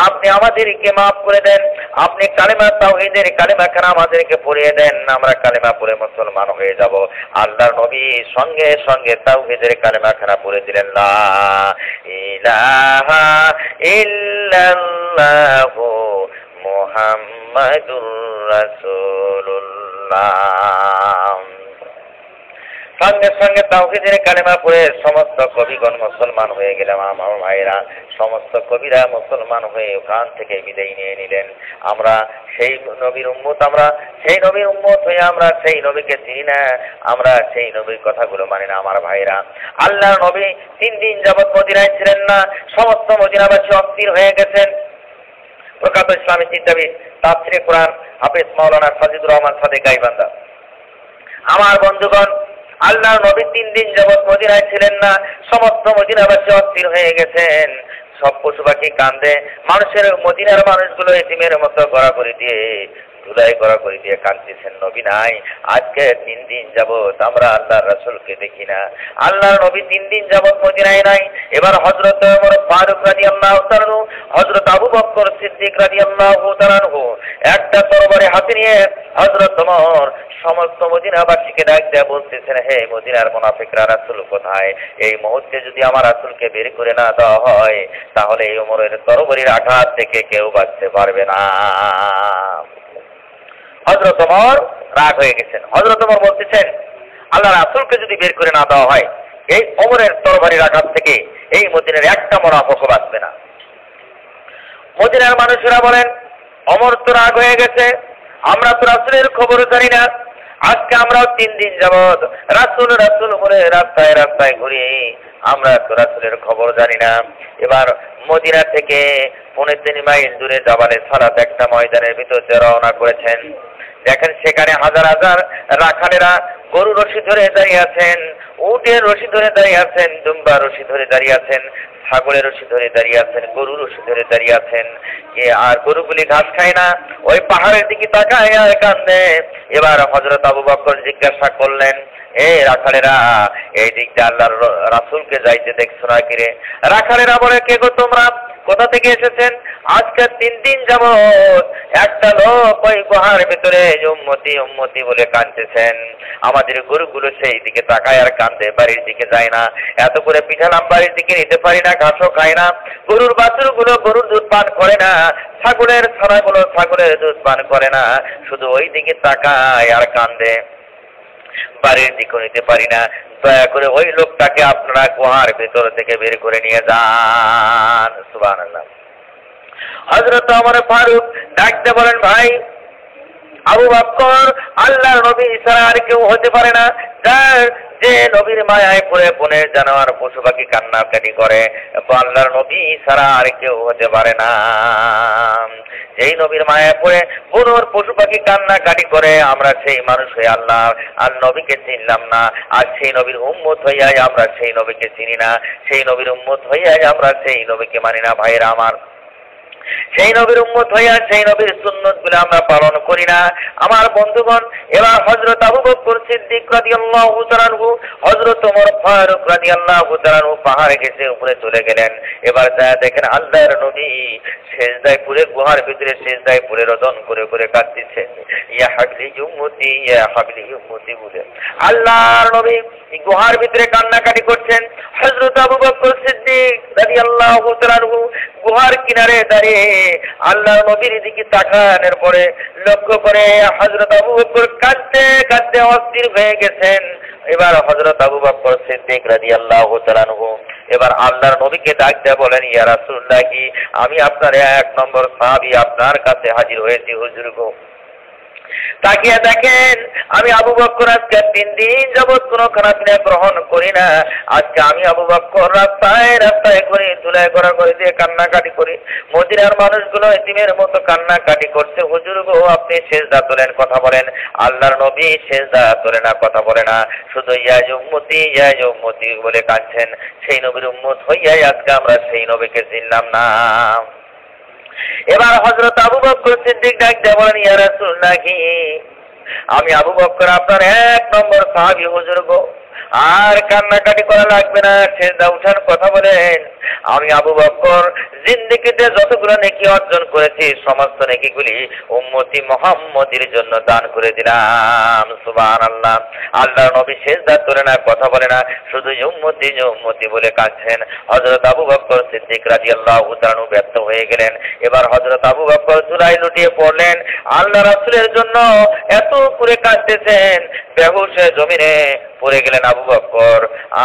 আপনি আমাদেরকে মাফ করে দেন, আপনি কালেমা তাওহীদের কালেমাখানা আমাদেরকে পড়িয়ে দেন, আমরা কালেমা পড়ে মুসলমান হয়ে যাব। আল্লাহর নবী সঙ্গে সঙ্গে তাওহীদের কালেমাখানা পড়ে দিলেন, লা ইলাহা ইল্লাল্লাহু মুহাম্মাদুর রাসূলুল্লাহ। সঙ্গে সঙ্গে তাওহীদের কালেমা পড়ে সমস্ত কবিগণ মুসলমান হয়ে গেলাম। আমার ভাইরা, সমস্ত কবিরা মুসলমান হয়ে ওখান থেকে বিদায় নিয়ে নিলেন। আমরা সেই নবীর উম্মত, আমরা সেই নবীর উম্মত হয়ে আমরা সেই নবীকে চিনি না, আমরা সেই নবীর কথাগুলো মানি না। আমার ভাইরা, আল্লাহর নবী 3 দিন যাবৎ মদিনায় ছিলেন না, সমস্ত মদিনাবাসী অস্থির হয়ে গেছেন। প্রখ্যাত ইসলামী চিন্তাবিদ তাফসীরে কোরআন হাফেজ মাওলানা সাজিদুর রহমান সাদেক গাইবান্ধা, আমার বন্ধুগণ, আল্লাহর নবী 3 দিন যাবৎ মদিনায় ছিলেন না, সমস্ত মদিনাবাসী অস্থির হয়ে গেছেন। সব পশু পাখি কান্দে, মানুষের মদিনার মানুষগুলো এতিমের মতো গড়াগড়ি দিয়ে ধুলাই গড়াগড়ি দিয়ে কাঁদতেছেন, নবী নাই। আজকে 3 দিন যাবৎ আমরা আল্লাহর রাসূলকে দেখি না। আল্লাহর নবী 3 দিন যাবৎ মদিনায় নাই। এবার হযরত ওমর ফারুক রাদিয়াল্লাহু তাআলা, হযরত আবু বকর সিদ্দিক রাদিয়াল্লাহু তাআলা একটা তরবারি হাতে নিয়ে হযরত ওমর সমস্ত মদিনাবাসীকে ডাক দিয়ে বলতেছেন, হে মদিনার মুনাফিকরা, রাসূল কোথায়? এই মুহূর্তে যদি আমার রাসূলকে বের করে না দেওয়া হয় তাহলে এই ওমরের তরবারির আঘাত থেকে কেউ বাঁচতে পারবে না। হযরত ওমর রাগ হয়ে গেছেন। হযরত ওমর বলতেছেন, আল্লাহ রাসূলকে যদি বের করে না দেওয়া হয় এই ওমরের তরবারির আঘাত থেকে এই মদিনার একটা মুনাফিকও বাঁচবে না। মদিনার মানুষেরা বলেন, ওমর তো রাগ হয়ে গেছে, আমরা তো রাসূলের খবর জানি না। আজকে আমরাও 3 দিন যাবৎ রাসূল রাসূল বলে রাস্তায় রাস্তায় ঘুরি, আমরা তো রাসূলের খবর জানি না। এবার মদিনা থেকে 3.5 মাইল দূরে জাবালে সালাত একটা ময়দানের ভিতর রওনা করেছেন। দেখেন সেখানে হাজার হাজার রাখালেরা গরু রশি ধরে দাঁড়িয়ে আছেন, উটের রশি ধরে দাঁড়িয়ে আছেন, দুম্বা রশি ধরে দাঁড়িয়ে আছেন, ছাগলের রশি ধরে দাঁড়িয়ে আছেন, গরুর রশি ধরে দাঁড়িয়ে আছেন। আর গরুগুলি ঘাস খায় না, ওই পাহাড়ের দিকে তাকায় আর কান্দে। এবার হযরত আবু বকর জিজ্ঞাসা করলেন, এ রাখালেরা, এই দিকটা আল্লাহর রাসূলকে যাইতে দেখছো না কিরে? রাখালেরা বলে, কে গো তোমরা, কোথা থেকে এসেছেন? আজকে 3 দিন যাবৎ একটা লোক ওই গুহার ভিতরে উম্মতি উম্মতি বলে কাঁদতেছেন। আমাদের গরুগুলো সেই দিকে তাকায় আর কান্দে, বাড়ির দিকে যায় না। এত করে পিঠালাম বাড়ির দিকে নিতে পারি না, ঘাসও খায় না। গরুর বাছুরগুলো গরুর দুধ পান করে না, ছাগলের ছানাগুলো ছাগলের দুধ পান করে না, শুধু ওই দিকে তাকায় আর কান্দে, বাড়ির দিকে নিতে পারি না। দয়া করে ওই লোকটাকে আপনারা গুহার ভেতর থেকে বের করে নিয়ে যান। সুবহানাল্লাহ। হযরত ওমর ফারুক ডাকতে বলেন, ভাই আবু বকর, আল্লাহর নবী ছাড়া আর কেউ হতে পারে না যে নবীর মায়ায় পড়ে বনের জানোয়ার পশু পাখি কান্নাকাটি করে, আল্লাহর নবী ছাড়া আর কেউ হতে পারে না। যেই নবীর মায়ায় পড়ে বনের পশু পাখি কান্নাকাটি করে, আমরা সেই মানুষ হয়ে আল্লাহ আর নবীকে চিনলাম না। আর সেই নবীর উম্মত হইয়াই আমরা সেই নবীকে চিনি না, সেই নবীর উম্মত হইয়াই আমরা সেই নবীকে মানি না। ভাইয়েরা আমার, সেই নবীর উম্মত হইয়া সেই নবীর সুন্নতগুলো আমরা পালন করি না। আমার বন্ধুগণ, এবার হযরত আবু বকর সিদ্দিক রাদিয়াল্লাহু তাআলা আনহু, হযরত ওমর ফারুক রাদিয়াল্লাহু তাআলা আনহু পাহাড়ে গেছে, উপরে চলে গেলেন। এবার যা দেখেন আল্লাহর নবী সিজদায় পড়ে, গুহার ভিতরে সিজদায় পড়ে রোদন করে করে কাঁদতেছেন, ইয়া হাবলি উম্মতি ইয়া হাবলি উম্মতি বলে আল্লাহর নবী গুহার ভিতরে কান্নাকাটি করছেন। হযরত আবু বকর সিদ্দিক রাদিয়াল্লাহু তাআলা আনহু গুহার কিনারে দাঁড়িয়ে আল্লাহর নবীর দিকে তাকানোর পরে লক্ষ্য করে হযরত আবু বকর কাঁদতে কাঁদতে অস্থির হয়ে গেছেন। এবার হযরত আবু বকর সিদ্দিক রাদিয়াল্লাহু তাআলা আনহু এবার আল্লাহর নবীকে ডাক দিয়ে বলেন, ইয়া রাসূলুল্লাহ, কি আমি আপনার এক নম্বর সাহাবী আপনার কাছে হাজির হয়েছি হুজুর গো। তাকিয়ে দেখেন আমি আবু বকর আজকে 3 দিন যাবৎ কোনো খানাপিনা গ্রহণ করি না। আজকে আমি আবু বকর রাস্তায় রাস্তায় ঘুরে ধুলায় করা করে দিয়ে কান্নাকাটি করি। মদিনার মানুষগুলো এতিমের মতো কান্নাকাটি করছে। হুজুর গো, আপনি সিজদা তোলেন, কথা বলেন। আল্লাহর নবী সিজদা তোলে না, কথা বলে না, শুধু ইয়া উম্মতি বলে কাঁদছেন। সেই নবীর উম্মত হইয়াই আজকে আমরা সেই নবীকে চিনলাম না। এবার হযরত আবু বকর সিদ্দিক ডাক দিয়ে বলেন, ইয়া রাসূলুল্লাহ, কি আমি আবু বকর আপনার এক নম্বর সাহাবী হুজুর গো। আর কান্নাকাটি করা লাগবে না, সিজদা উঠান, কথা বলেন। আমি আবু বকর জিন্দেগিতে যতগুলো নেকি অর্জন করেছি সমস্ত নেকিগুলি উম্মতি মুহাম্মদের জন্য দান করে দিলাম। সুবহানাল্লাহ। আল্লাহর নবী সিজদা তোলে না, কথা বলে না, শুধু উম্মতি বলে কাঁদছেন। হযরত আবু বকর সিদ্দিক রাদিয়াল্লাহু তাআলা ব্যর্থ হয়ে গেলেন। এবার হযরত আবু বকর চুলায় লুটিয়ে পড়লেন। আল্লাহ রাসূলের জন্য এত করে কাঁদতেছেন, বেহুশ হয়ে জমিনে পড়ে গেলেন আবু বকর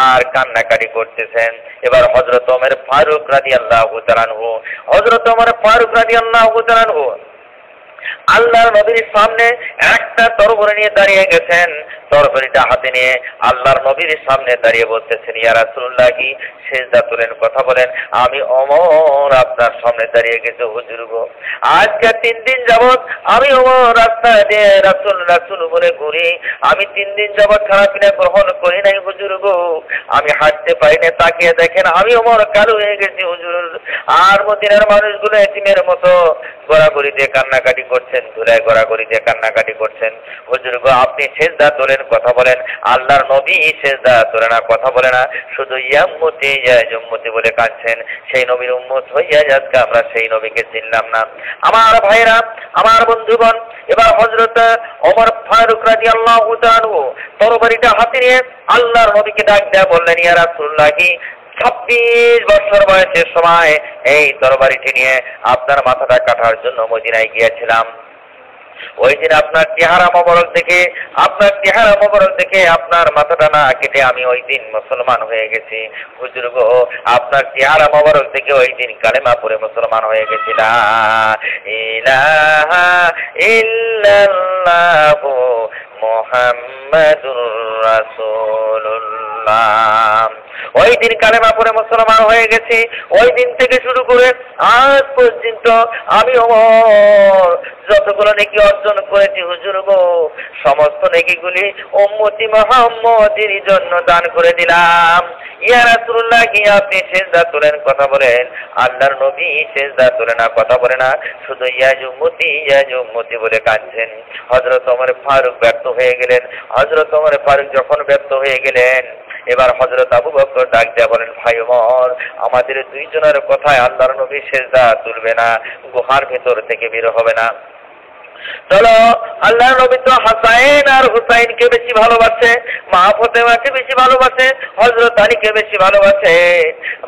আর কান্নাকাটি করতেছেন। এবার হযরত ওমর ফারুক রাদিয়াল্লাহু তাআলা আনহু, হযরত ওমর ফারুক রাদিয়াল্লাহু তাআলা আনহু আল্লাহর নবীর সামনে একটা তরবারি নিয়ে দাঁড়িয়ে গেছেন। তরবারিটা হাতে নিয়ে আল্লাহর নবীর সামনে দাঁড়িয়ে বলতেছেন, ইয়া রাসূলুল্লাহ, কি সিজদা তোলেন, কথা বলেন। আমি ওমর আপনার সামনে দাঁড়িয়ে গেছি হুজুর গো। আজকে 3 দিন যাবৎ আমি ওমর রাস্তা দিয়ে রাসূল রাসূল বলে ঘুরি। আমি 3 দিন যাবৎ খানাপিনা গ্রহণ করি নাই হুজুর গো। আমি হাঁটতে পারি না। তাকিয়ে দেখেন আমি ওমর কালো হয়ে গেছি হুজুর। আর মদিনার মানুষগুলো এতিমের মতো গড়াগড়ি দিয়ে কান্নাকাটি করছেন, ধুলায় গড়াগড়ি দিয়ে কান্নাকাটি করছেন। হুজুর গো, আপনি সিজদা তোলেন, কথা বলেন। আল্লাহর নবী সিজদা তোলে না, কথা বলে না, শুধু ইয়া উম্মতি বলে কাঁদছেন। সেই নবীর উম্মত হইয়া আজকে আমরা সেই নবীকে চিনলাম না। আমার ভাইরা, আমার বন্ধুগণ, এবার হযরত ওমর ফারুক রাদিয়াল্লাহু তাআলা আনহু তরবারিটা হাতে নিয়ে আল্লাহর নবীকে ডাক দেয়া বললেন, ইয়া রাসূলুল্লাহ, কি 26 বছর বয়সের সময় এই তরবারিটি নিয়ে আপনার মাথাটা কাটার জন্য মদিনায় গিয়েছিলাম। ওই দিন আপনার চেহারা মোবারক দেখে আপনার মাথাটা না কেটে আমি ওই দিন মুসলমান হয়ে গেছি হুজুর গো। আপনার চেহারা মোবারক দেখে ওই দিন কালেমা পড়ে মুসলমান হয়ে গেছি। লা ইলাহা ইল্লাল্লাহু মুহাম্মাদুর রাসূলুল্লাহ। ওই দিন কালেমা পড়ে মুসলমান হয়ে গেছি। ওই দিন থেকে শুরু করে আজ পর্যন্ত আমি ওমর যতগুলো নেকি অর্জন করেছি হুজুর গো, সমস্ত নেকিগুলি উম্মতি মুহাম্মদের জন্য দান করে দিলাম। ইয়া রাসূলুল্লাহ, কি আপনি সিজদা তোলেন, কথা বলেন। আল্লাহর নবী সিজদা তোলে না, কথা বলে না, শুধু ইয়া উম্মতি বলে কাঁদছেন। হযরত ওমর ফারুক ব্যর্থ হয়ে গেলেন। হযরত ওমর ফারুক যখন ব্যর্থ হয়ে গেলেন, এবার হযরত আবু বকর ডাক দিয়ে বলেন, ভাই ওমর, আমাদের 2 জনের কথায় আল্লাহর নবী সিজদা তুলবে না, গুহার ভেতর থেকে বের হবে না। চলো, আল্লাহর নবী তো হাসান আর হুসাইনকে বেশি ভালোবাসে, মা ফাতেমাকে বেশি ভালোবাসে, হযরত আলীকে বেশি ভালোবাসে।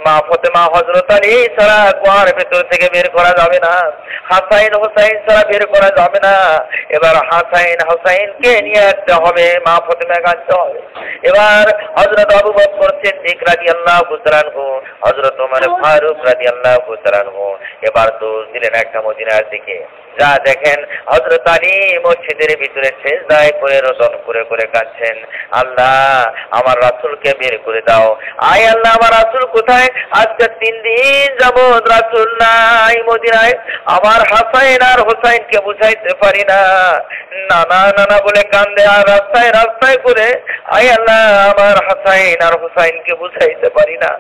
মা ফাতেমা হযরত আলী ছাড়া গুহার ভেতর থেকে বের করা যাবে না, হাসান হুসাইন ছাড়া বের করা যাবে না। এবার হাসান হুসাইনকে নিয়ে আসতে হবে, মা ফাতেমাকে আনতে হবে। এবার হযরত আবু বকর সিদ্দিক রাদিয়াল্লাহু তাআলা আনহু, হযরত ওমর ফারুক রাদিয়াল্লাহু তাআলা আনহু এবার দৌড় দিলেন একটা মদিনার দিকে। যা দেখেন হযরত আলী মসজিদের ভিতরে সেজদায় পড়ে রোদন করে করে কাঁদছেন, আল্লাহ আমার রাসূলকে বের করে দাও। আয় আল্লাহ আমার রাসূল কোথায়? আজকে 3 দিন যাবত রাসূল নাই মদিনায়। আমার হাসাইন আর হোসাইনকে বুঝাইতে পারি না, নানা নানা বলে কান্দে আর রাস্তায় রাস্তায় করে। আয় আল্লাহ আমার হাসাইন আর হোসাইনকে বুঝাইতে পারি না।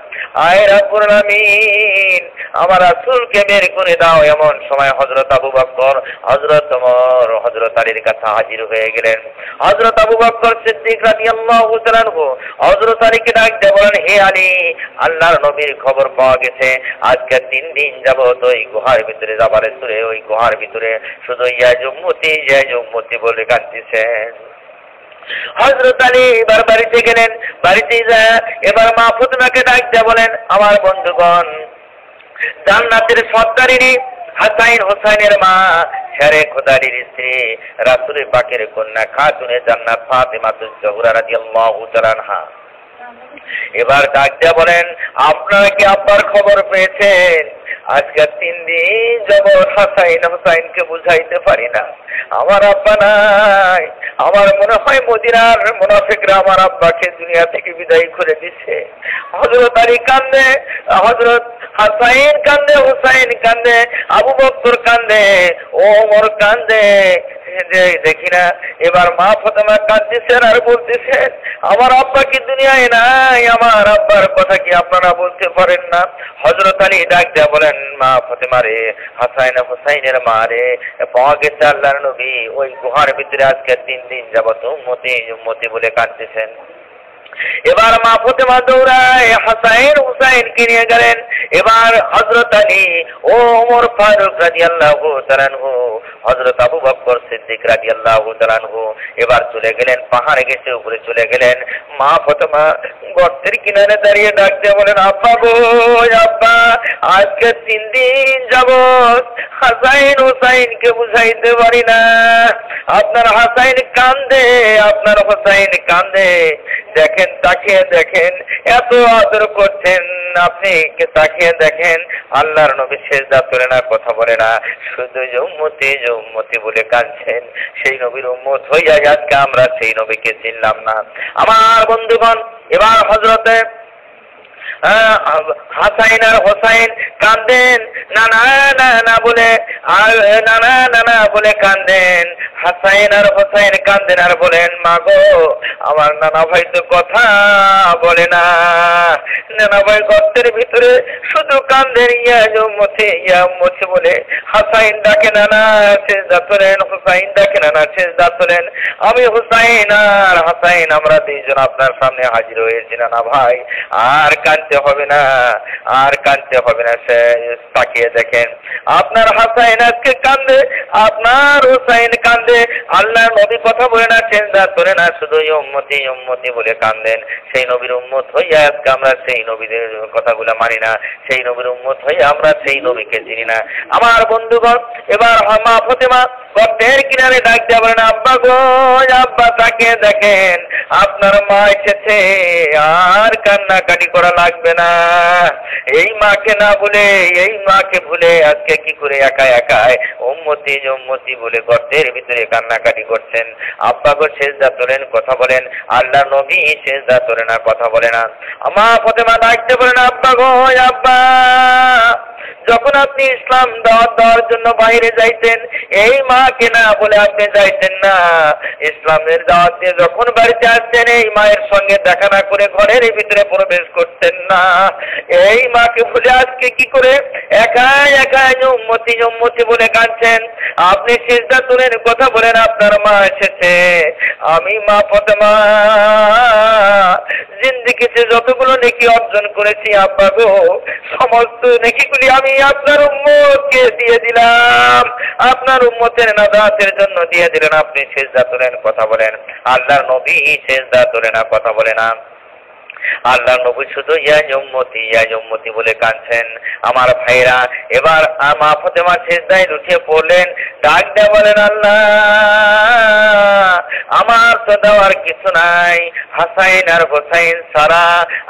আয় রাব্বুল আলামিন আমার রাসূলকে বের করে দাও। এমন সময় হযরত আবু বকর, হযরত ওমর, হযরত আলীর কাছে হাজির হয়ে গেলেন। হযরত আবু বকর সিদ্দিক রাদিয়াল্লাহু তাআলা আনহু হযরত আলীকে ডাক দিয়ে বলেন, হে আলী, আল্লাহর নবীর খবর পাওয়া গেছে আজকে 3 দিন যাবত ওই গুহার ভিতরে যাবারে সুরে ওই গুহার ভিতরে শুধু ইয়াজুম্মতি বলে কাঁদতেছেন। হযরত আলী এবার বাড়িতে গেলেন। বাড়িতে যায় এবার মা ফাতেমাকে ডাক দিয়ে বলেন, আমার বন্ধুগণ, জান্নাতের সর্দারিনী হাসাইন হোসাইনের মা শেরে খোদারির স্ত্রী রাসূল পাকের কন্যা খাতুনে জান্নাত ফাতেমাতুজ জোহরা রাদিয়াল্লাহু তাআলা আনহা এবার ডাক দিয়ে বলেন, আপনারা কি আব্বার খবর পেয়েছেন? আজকে 3 দিন যাবত হাসাইন হোসাইনকে বুঝাইতে পারি না, আমার আব্বা নাই। আমার মনে হয় মদিনার মুনাফিকরা আমার আব্বাকে দুনিয়া থেকে বিদায় করে দিচ্ছে। হযরত আলী কান্দে, হযরত হাসাইন কান্দে, হোসাইন কান্দে, আবু বকর কান্দে, ওমর কান্দে। দেখি না এবার মা ফাতেমা কাঁদতেছেন আর বলতেছেন, আমার আব্বা কি দুনিয়ায় নাই? আমার আব্বার কথা কি আপনারা বলতে পারেন না? হযরত আলী ডাক দিয়ে বলেন, মা ফাতেমা রে, হাসাইন হোসাইনের মা রে, পাওয়া গেছে আল্লাহর নবী ওই গুহার ভিতরে আজকে 3 দিন যাবত উম্মতি বলে কাঁদতেছেন। এবার মা ফাতেমা দৌড়ায় হাসাইন হুসাইনকে নিয়ে গেলেন। এবার হযরত আলী ও ওমর ফারুক রাদিয়াল্লাহু তাআলা আনহু, হযরত আবু বকর সিদ্দিক রাদিয়াল্লাহু তাআলা আনহু এবার চলে গেলেন, পাহাড়ে গেছে উপরে চলে গেলেন। মা ফাতেমা গর্তের কিনারে দাঁড়িয়ে ডাক দিয়ে বলেন, আব্বা গো আব্বা, আজকে 3 দিন যাবত হাসাইন হুসাইনকে বুঝাইতে পারি না। আপনার হাসাইন কান্দে, আপনার হোসাইন কান্দে। দেখেন, তাকিয়ে দেখেন, এত আদর করছেন আপনি, তাকিয়ে দেখেন আল্লাহর নবী সেজদা করে না, কথা বলে না, শুধু উম্মতি বলে কাঁদছেন। সেই নবীর উম্মত হইয়া আজকে আমরা সেই নবীকে চিনলাম না। আমার বন্ধুগণ, এবার হযরতে হাসাইন আর হোসাইন কাঁদেন, নানা নানা বলে, আর নানা নানা বলে কাঁদেন। হাসাইন আর হোসাইন কাঁদেন আর বলেন, মা গো আমার নানা ভাই তো কথা বলে না। নানা ভাই গর্তের ভিতরে শুধু কাঁদেন, ইয়া উম্মতি বলে। হাসাইন ডাকে নানা সেজদা করেন, হোসাইন ডাকে নানা সেজদা করেন। আমি হোসাইন আর হাসাইন আমরা 2 জন আপনার সামনে হাজির হয়েছি নানা ভাই, আর কাঁদতে হবে না, আর কাঁদতে হবে না। সে তাকিয়ে দেখেন আপনার হাসাইন আজকে কান্দে, আপনার হোসাইন কান্দে। আল্লাহ নবী কথা বলে না, সেজদা করে না, শুধু উম্মতি বলে কান্দেন। সেই নবীর উম্মত হইয়া আজকে আমরা সেই নবীদের কথাগুলো মানি না, সেই নবীর উম্মত হইয়া আমরা সেই নবীকে চিনি না। আমার বন্ধুগণ, এবার মা ফাতেমা গর্তের কিনারে ডাক দিয়ে বলেন, আব্বা গো আব্বা, তাকিয়ে দেখেন আপনার মা এসেছে, আর কান্নাকাটি করা লাগবে না। এই মাকে না ভুলে, এই মাকে ভুলে আজকে কি করে একা একাই উম্মতি বলে গর্তের ভিতরে কান্নাকাটি করছেন। আব্বা গো সেজদা তোলেন, কথা বলেন, আল্লাহ নবী সেজদা তোলে না, কথা বলে না। মা ফাতেমা ডাকতে বলেন, আব্বা গো আব্বা, যখন আপনি ইসলাম দাওয়াত দেওয়ার জন্য বাইরে যাইতেন, এই মাকে না বলে আপনি যাইতেন না। ইসলামের দাওয়াত দিয়ে যখন বাড়িতে আসতেন, এই মায়ের সঙ্গে দেখা না করে ঘরের ভিতরে প্রবেশ করতেন না। এই মাকে ভুলে আজকে কি করে একা একা উম্মতি বলে কাঁদছেন। আপনি সিজদা তোলেন, কথা বলেন, আপনার মা এসেছে। আমি মা ফাতেমা জিন্দেগিতে যতগুলো নেকি অর্জন করেছি আব্বা গো, সমস্ত নেকিগুলি আমি আপনার উম্মতকে দিয়ে দিলাম, আপনার উম্মতের নাজাতের জন্য দিয়ে দিলেন। আপনি সিজদা তোলেন, কথা বলেন, আল্লাহর নবী সিজদা তোলে না, কথা বলে না। আল্লাহ নবী শুধু ইয়া উম্মতি বলে কাঁদছেন। আমার ভাইরা এবার মা ফাতেমা সিজদায় লুটিয়ে পড়লেন, ডাক দিয়ে বলেন, আল্লাহ আমার তো দেওয়ার কিছু নাই, হাসাইন আর হোসাইন ছাড়া।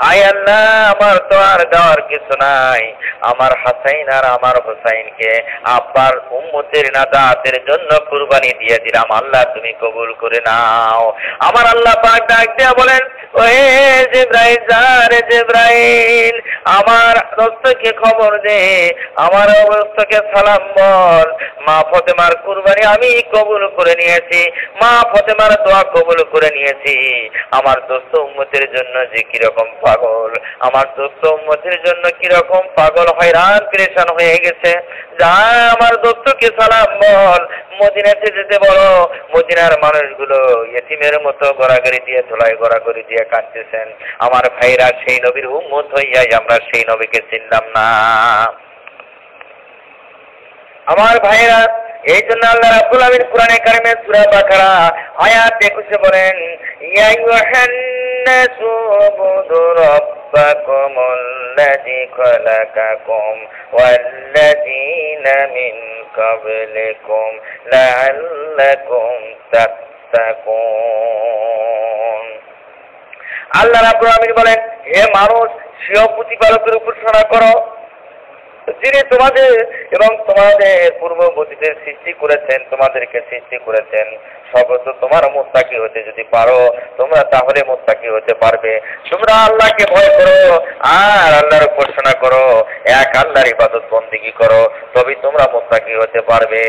আয় আল্লাহ আমার তো আর দেওয়ার কিছু নাই, আমার হাসাইন আর আমার হোসাইনকে আব্বার উম্মতের নাজাতের জন্য কুরবানি দিয়ে দিলাম, আল্লাহ তুমি কবুল করে নাও। আমার আল্লাহ পাক ডাক দিয়ে বলেন, ওহে জিবরাইল, যারে জিবরাইল আমার দোস্তকে খবর দে, আমার দোস্তকে সালাম বল, মা ফাতেমার কুরবানি আমি কবুল করে নিয়েছি, মা ফাতেমার দোয়া কবুল করে নিয়েছি। আমার দোস্ত উম্মতের জন্য যে কিরকম পাগল, আমার দোস্ত উম্মতের জন্য কিরকম পাগল হয়রান পেরেশান হয়ে গেছে, যা আমার দোস্তকে সালাম বল, মদিনাতে যেতে বলো। মদিনার মানুষগুলো ইয়েতিমের মতো গড়াগড়ি দিয়ে ধুলাই গড়াগড়ি দিয়ে কাঁদতেছেন। আমার ভাইরা সেই নবীর উম্মত হইয়াই আমরা সেই নবীকে চিনলাম না। আমার ভাইরা এই জন্য আল্লাহ রাব্বুল আলামিন কোরআনে কারিমে সূরা বাকারা আয়াত 21 বলেন, ইয়া আইয়ুহান নাসু উবুদু রাব্বাকুমুল্লাযী খালাকাকুম ওয়াল্লাযীনা মিন ক্বাবলিকুম লাআল্লাকুম তাত্তাকুন। আল্লাহ রাব্বুল আলামিন বলেন, হে মানুষ, স্বীয় প্রতিপালকের উপাসনা করো, যিনি তোমাদের এবং তোমাদের পূর্ববর্তীদের সৃষ্টি করেছেন, তোমাদেরকে সৃষ্টি করেছেন। সর্বত তোমার মুত্তাকি হতে যদি পারো তোমরা তাহলে মুত্তাকি হতে পারবে। তোমরা আল্লাহকে ভয় করো আর আল্লাহর উপাসনা করো, এক আল্লাহর ইবাদত বন্দেগী করো, তবে তোমরা মুত্তাকি হতে পারবে।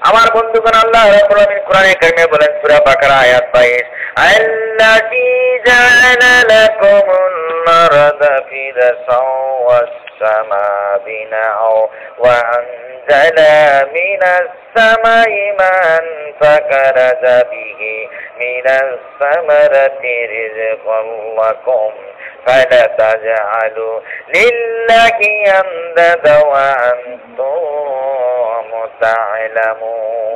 আমার বন্ধুগণ, আল্লাহ রাব্বুল আলামিন কোরআনে কারিমে বলেন সূরা বাকারা আয়াত 22, আল্লাযী জাআলা লাকুমুন নারদা ফিরাশাও ওয়াস সামা বিনাও ওয়া আনজালা মিনাস সামাই মান ফাকারাজা বিহি মিনাস সামারাতি রিজকান লাকুম ফালা তাজআলু লিল্লাহি আমদাদা ওয়া আনতুম তা'লামুন।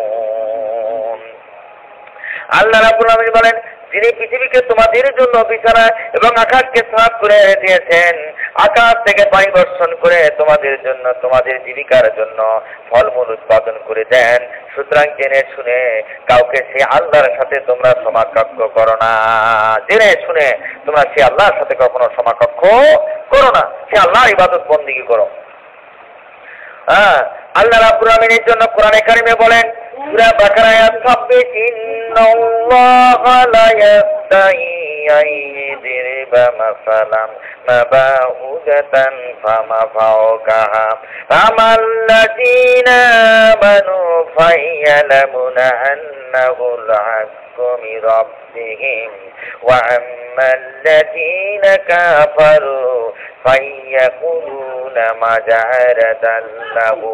আল্লাহ রাব্বুল আলামিন বলেন, যিনি পৃথিবীকে তোমাদের জন্য বিছানা এবং আকাশকে সাফ করে দিয়েছেন, আকাশ থেকে পানি বর্ষণ করে তোমাদের জন্য তোমাদের জীবিকার জন্য ফলমূল উৎপাদন করে দেন। সুতরাং জেনে শুনে কাউকে সে আল্লাহর সাথে তোমরা সমাকক্ষ করো না। জেনে শুনে তোমরা সে আল্লাহর সাথে কখনো সমাকক্ষ করো না, সে আল্লাহর ইবাদত বন্দেগী করো। আল্লাহ রাব্বুল আলামিনের জন্য কোরআনে কারিমে বলেন সূরা বাকারা আয়াত 26, ইন্নাল্লাহা লা ইয়াস্তাহি আন ইয়াদরিবা মাসালান মাবাউদাতান ফামা ফাওকাহা ফামাল্লাযীনা আমানু ফায়ালামুনা আন্নাহুল হাক্কু মির রাব্বিহিম ওয়া আম্মাল্লাযীনা কাফারু ফায়াকুলুনা মাজারাতাল লাহু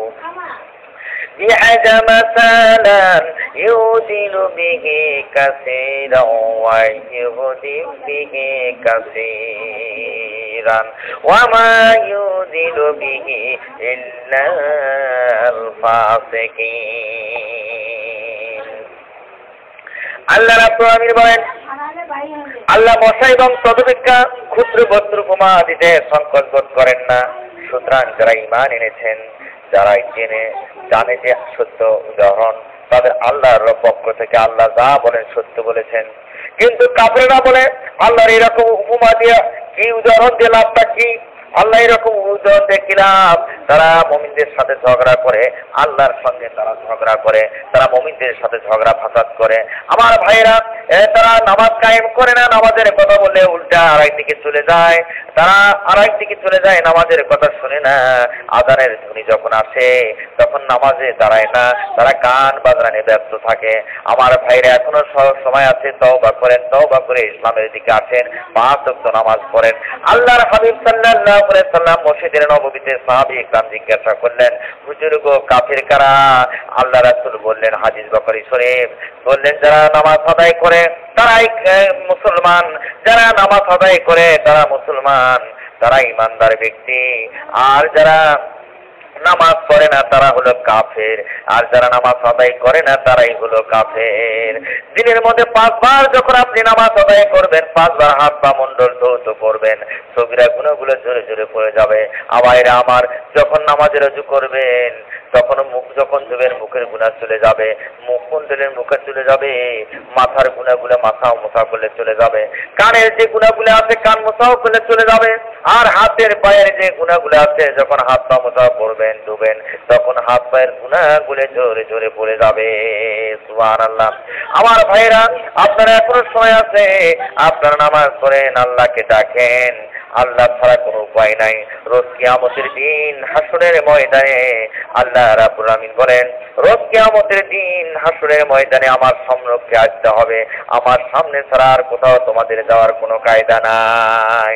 بِعَدَ مَثَلًا يُضِلُّ بِهِ كَثِيرًا وَيُهْدِي بِهِ كَثِيرًا وَمَا يُضِلُّ بِهِ إِلَّا الْفَاسِقِينَ। আল্লাহ রাব্বুল আলামিন বলেন, আল্লাহ মশা এবং তদপেক্ষা ক্ষুদ্র বস্তুর উপমা দিতে সংকোচ বোধ করেন না। সুতরাং যারা ঈমান এনেছেন, যারা জানে যে সত্য উদাহরণ তাদের আল্লাহর পক্ষ থেকে আল্লাহ যা বলেন সত্য বলেছেন। কিন্তু কাফেররা বলে আল্লাহর এরকম উপমা দিয়ে কি উদাহরণ দিয়ে লাভটা কি, আল্লাহ এরকম উদাহরণ দিয়ে কি লাভ। তারা মুমিনদের সাথে ঝগড়া করে, আল্লাহর সঙ্গে তারা ঝগড়া করে, তারা মুমিনদের সাথে ঝগড়া ফাসাদ করে। আমার ভাইরা, তারা নামাজ কায়েম করে না, নামাজের কথা বলে উল্টা আরেক দিকে চলে যায়, তারা আরেক দিকে চলে যায়, নামাজের কথা শুনে না। আযানের ধ্বনি যখন আসে তখন নামাজে দাঁড়ায় না, তারা গান বাজনায় ব্যস্ত থাকে। আমার ভাইরা, এখনো সময় আছে, তওবা করেন, তওবা করে ইসলামের দিকে আসেন, 5 ওয়াক্ত নামাজ পড়েন। আল্লাহর হাবিব সাল্লাল্লাহু আলাইহি সাল্লাম মসজিদের নববীতে সাহাবী ইকরাম জিজ্ঞাসা করলেন, হুজুর গো কাফের কারা? আল্লাহ রাসূল বললেন, হাদিস বুখারী শরীফ, বললেন যারা নামাজ আদায় করে তারাই মুসলমান, যারা নামাজ আদায় করে তারা মুসলমান, তারা ইমানদার ব্যক্তি। আর যারা নামাজ পড়ে না তারা হলো কাফের, আর যারা নামাজ আদায় করে না তারাই হলো কাফের। দিনের মধ্যে 5 বার যখন আপনি নামাজ আদায় করবেন, 5 বার হাত পা মুন্ডল ধৌত করবেন, সগীরা গুনাহগুলো জোরে জোরে পড়ে যাবে। আবাইরা আমার, যখন নামাজের রুজু করবেন তখন মুখ যখন ধুবেন মুখের গুনাহ চলে যাবে, মুখ কুণ্ডলের মুখে চলে যাবে, মাথার গুনাহগুলো মাথা মোছা করলে চলে যাবে, কানের যে গুনাহগুলো আছে কান মোছাও করলে চলে যাবে, আর হাতের পায়ের যে গুনাহগুলো আছে যখন হাত পা মোছা করবেন ধুবেন তখন হাত পায়ের গুনাহগুলো জোরে জোরে পড়ে যাবে। সুবহানাল্লাহ। আমার ভাইরা, আপনারা এখনো সময় আছে, আপনারা নামাজ পড়েন, আল্লাহকে ডাকেন। আল্লাহ ছাড়া কোনো উপায় নাই। রোজ কিয়ামতের দিন হাসরের ময়দানে আল্লাহ রাব্বুল আমিন বলেন, রোজ কিয়ামতের দিন হাসরের ময়দানে আমার সম্মুখে আসতে হবে, আমার সামনে ছাড়া আর কোথাও তোমাদের যাওয়ার কোনো কায়দা নাই।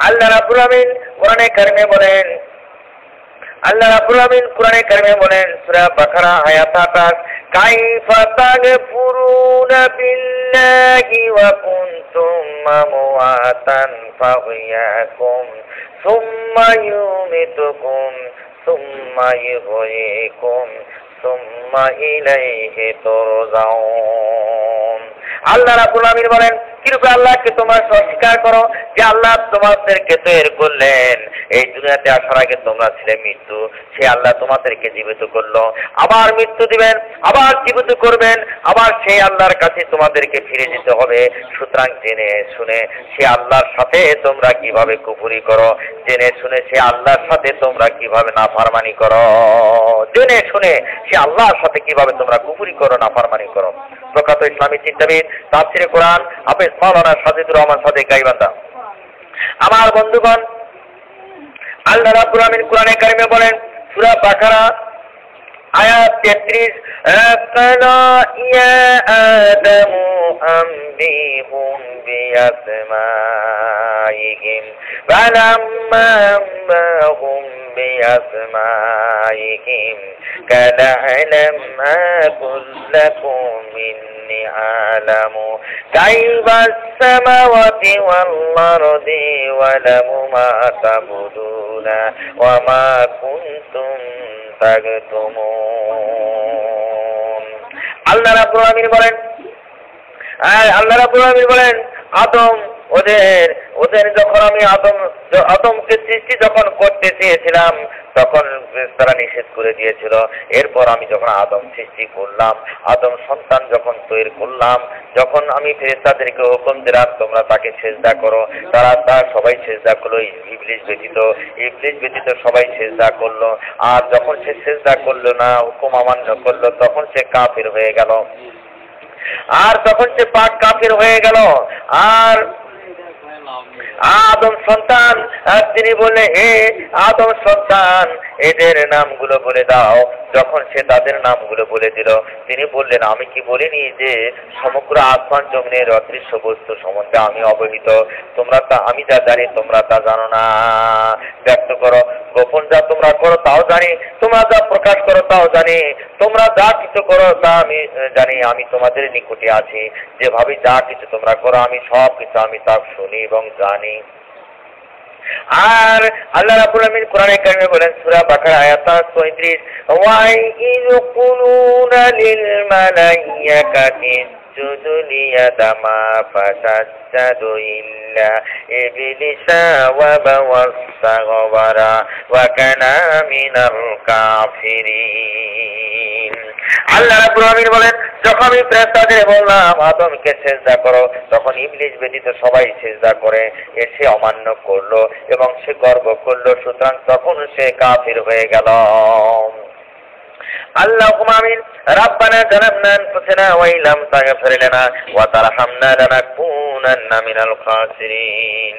আল্লাহ রাব্বুল আমিন কোরআনে কারিমে বলেন, আল্লাহ রাব্বুল আমিন কোরআনে কারিমে বলেন, সূরা বাকারা আয়াত 28, কাইফা তাগফুরুনা বিল্লাহি ওয়া কুনতুম আমওয়াতান ফাহইয়াকুম সুম্মা ইউমিতুকুম সুম্মা ইহয়িকুম সুম্মা ইলাইহি তুরজাউন। আল্লাহ রাব্বুল আমিন বলেন, কিরূপে আল্লাহকে তোমরা অস্বীকার করো যে আল্লাহ তোমাদেরকে তৈরি করলেন, এই দুনিয়াতে আসার আগে তোমরা ছিলে মৃত্যু, সে আল্লাহ তোমাদেরকে জীবিত করলো, আবার মৃত্যু দিবেন, আবার জীবিত করবেন, আবার সেই আল্লাহর কাছে তোমাদেরকে ফিরে যেতে হবে। সুতরাং জেনে শুনে সে আল্লাহর সাথে তোমরা কিভাবে কুফরি করো, জেনে শুনে সে আল্লাহর সাথে তোমরা কিভাবে নাফরমানি করো, জেনে শুনে সে আল্লাহর সাথে কিভাবে তোমরা কুফরি করো, নাফরমানি করো। প্রখ্যাত ইসলামী চিন্তাবিদ তাফসীরে কোরআন হাফেজ মাওলানা সাজিদুর রহমান সাদেক গাইবান্ধা। আমার বন্ধুগণ, আল্লাহ রাব্বুল আমিন কোরআনে কারিমে বলেন, সূরা বাকারা আয়াত 33, আকালা ইয়া আদামু আম্বিহুম বিআসমাইহিম ফালাম্মা আম্বাহুম বিআসমাইহিম কালা আলাম কুল্লাকুম ইন্নী আলামু গায়বাস সামাওয়াতি ওয়াল আরদি ওয়া লামু মা তাবুদুনা ওয়া মা কুনতুম তাগতুমুন। আল্লাহ রাব্বুল আমিন বলেন, আল্লাহ রাব্বুল আমিন বলেন, ওদের যখন আমি আদমকে সৃষ্টি যখন করতে চেয়েছিলাম তখন তারা নিষেধ করে দিয়েছিল। এরপর আমি যখন আদম সৃষ্টি করলাম, আদম সন্তান যখন তৈরি করলাম, যখন আমি ফেরেশতাদেরকে হুকুম দিলাম তোমরা তাকে সিজদা করো, তারা সবাই সিজদা করলো, ইবলিস ব্যতীত সবাই সিজদা করলো। আর যখন সে সিজদা করলো না, হুকুম অমান্য করলো, তখন সে কাফির হয়ে গেল, আর তখন সে পাক কাফির হয়ে গেল। আর আদম সন্তান তিনি বললে, হে আদম সন্তান এদের নামগুলো বলে দাও। যখন সে তাদের নামগুলো বলে দিল, তিনি বললেন, আমি কি বলিনি যে সমগ্র আসমান জমিনের অদৃশ্য বস্তু সম্বন্ধে আমি অবহিত, আমি যা জানি তোমরা তা জানো না। ব্যক্ত করো, গোপন যা তোমরা করো তাও জানি, তোমরা যা প্রকাশ করো তাও জানি, তোমরা যা কিছু করো তা আমি জানি, আমি তোমাদের নিকটে আছি, যেভাবে যা কিছু তোমরা করো আমি সব কিছু আমি তা শুনি এবং জানি। আর আল্লাহ রাব্বুল আমিন কোরআনে কারিমে বলেন, সূরা বাকারা আয়াত 34, ওয়া ইয়াকুলুনা লিল মালাইকাতি ইসজুদু লিআদামা ফাসাজদাু ইল্লা ইবলিসা ওয়া ওয়াস্তাগফারা ওয়া কানা মিনাল কাফিরিন। আল্লাহ রাব্বুল আমিন বলেন, যখন আমি ফেরেশতাদের বললাম আদমকে সিজদা করো, তখন ইবলিস ব্যতীত সবাই সিজদা করে, সে অমান্য করলো এবং সে গর্ব করলো, সুতরাং তখন সে কাফির হয়ে গেল। اللهم آمين. ربنا ظلمنا أنفسنا وإن لم تغفر لنا وترحمنا لنكونن من الخاسرين.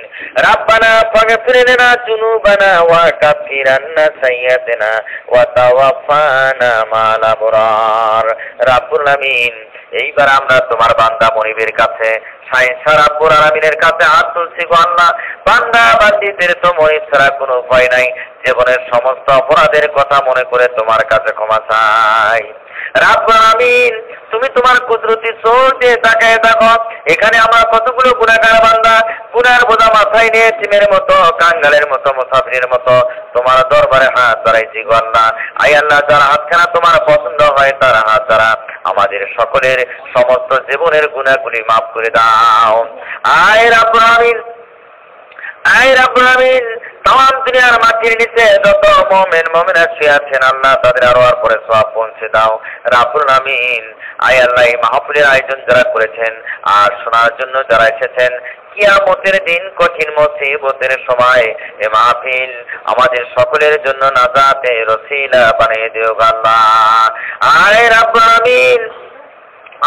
ربنا فاغفر لنا ذنوبنا وكفر عنا سيئاتنا وتوفنا مع الأبرار. رب العالمين, এইবার আমরা তোমার বান্দা মনিবের কাছে রব্বুল আলামিনের কাছে হাত তুলছি গো আল্লাহ। বান্দা বান্দীদের তো মনিব ছাড়া কোনো উপায় নাই, জীবনের সমস্ত অপরাধের কথা মনে করে তোমার কাছে ক্ষমা চাই। রব্বুল আলামিন, তুমি তোমার কুদরতি চোখ দিয়ে তাকায় দেখো এখানে আমরা কতগুলো গুনাহগার বান্দা গুনার বোঝা মাথায় নিয়ে এতিমের মতো কাঙ্গালের মতো মুসাফিরের মতো তোমার দরবারে হাত ধরাইছি গো আল্লাহ। আয় আল্লাহ, যার হাতখানা তোমার পছন্দ হয় তার হাত দ্বারা আমাদের সকলের সমস্ত জীবনের গুনাহগুলি মাফ করে দাও। আয় রাব্বুল আমিন, আয় রাব্বুল আমিন, তাম দুনিয়ার মাটির নিচে যত মুমিন মুমিনা শুয়ে আছেন আল্লাহ তাদের আরওয়ার পরে সওয়াব পৌঁছে দাও রাব্বুল আমিন। আয় আল্লাহ, এই মাহফিলের আয়োজন যারা করেছেন আর শোনার জন্য যারা এসেছেন, কিয়ামতের দিন কঠিন মুসিবতের সময় এ মাহফিল আমাদের সকলের জন্য নাজাতের ওসিলা বানিয়ে দিও আল্লাহ। আয় রাব্বুল আমিন,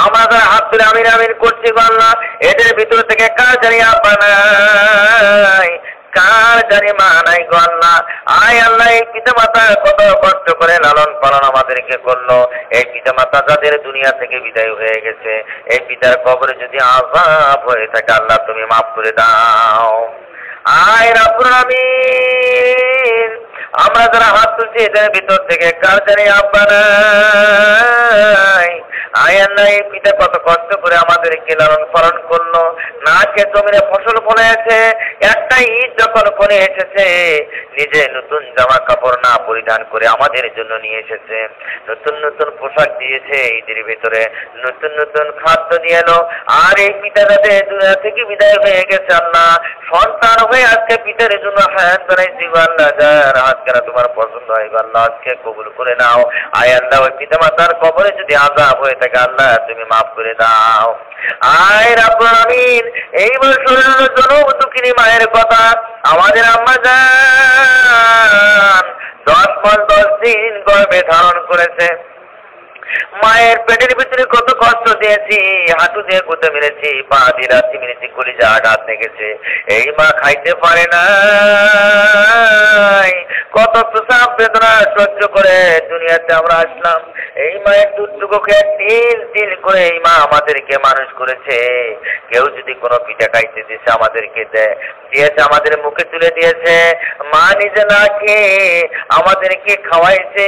আমরা যারা হাত তুলে আমিন আমিন করছি গো আল্লাহ, এদের ভিতর থেকে কার জানি আব্বা নাই, কার জানি মা নাই গো আল্লাহ। আয় আল্লাহ, এই পিতা মাতা কত কষ্ট করে লালন পালন আমাদেরকে করলো, এই পিতা মাতা যাদের দুনিয়া থেকে বিদায় হয়ে গেছে, এই পিতার কবরে যদি আযাব হয়ে থাকে আল্লাহ তুমি মাফ করে দাও। আয় রাব্বুল আমিন, আমরা যারা হাত তুলছি এদের ভিতর থেকে কার জানি আব্বা নাই। আয় আল্লাহ, এই পিতা কত কষ্ট করে আমাদেরকে লালন পালন করলো, না খেয়ে জমিনে ফসল ফলেছে, একটা ঈদ যখন ফলে এসেছে নিজে নতুন জামা কাপড় না পরিধান করে আমাদের জন্য নিয়ে এসেছে, নতুন নতুন পোশাক দিয়েছে, ঈদের ভিতরে নতুন নতুন খাদ্য দিয়ে এলো। আর এই পিতা যাতে দুনিয়া থেকে বিদায় হয়ে গেছে আল্লাহ, সন্তান হয়ে আজকে পিতার জন্য হায়াত বানাইছি আল্লাহ, যার হাত কেনা তোমার পছন্দ হয় আল্লাহ আজকে কবুল করে নাও। আয় আল্লাহ, ওই পিতা মাতার কবরে যদি আযাব হয়ে থাকে আল্লাহ তুমি মাফ করে দাও। আয় রাব্বুল আমিন, এই বছরের জন্য দুঃখিনী মায়ের কথা আমাদের আম্মা জান 10 মাস 10 দিন গর্ভে ধারণ করেছে, মায়ের পেটের ভিতরে কত কষ্ট দিয়েছি, হাঁটু দিয়ে গুঁতে মেরেছি, পা দিয়ে লাথি মেরেছি, কলিজা আঘাত লেগেছে, এই মা খাইতে পারে না, কত প্রসাব বেদনা সহ্য করে দুনিয়াতে আমরা আসলাম। এই মায়ের দুধটুকুকে তিল তিল করে এই মা আমাদেরকে মানুষ করেছে। কেউ যদি কোনো পিঠা খাইতে দিয়েছে আমাদেরকে দিয়েছে, আমাদের মুখে তুলে দিয়েছে, মা নিজে না খেয়ে আমাদেরকে খাওয়াইছে।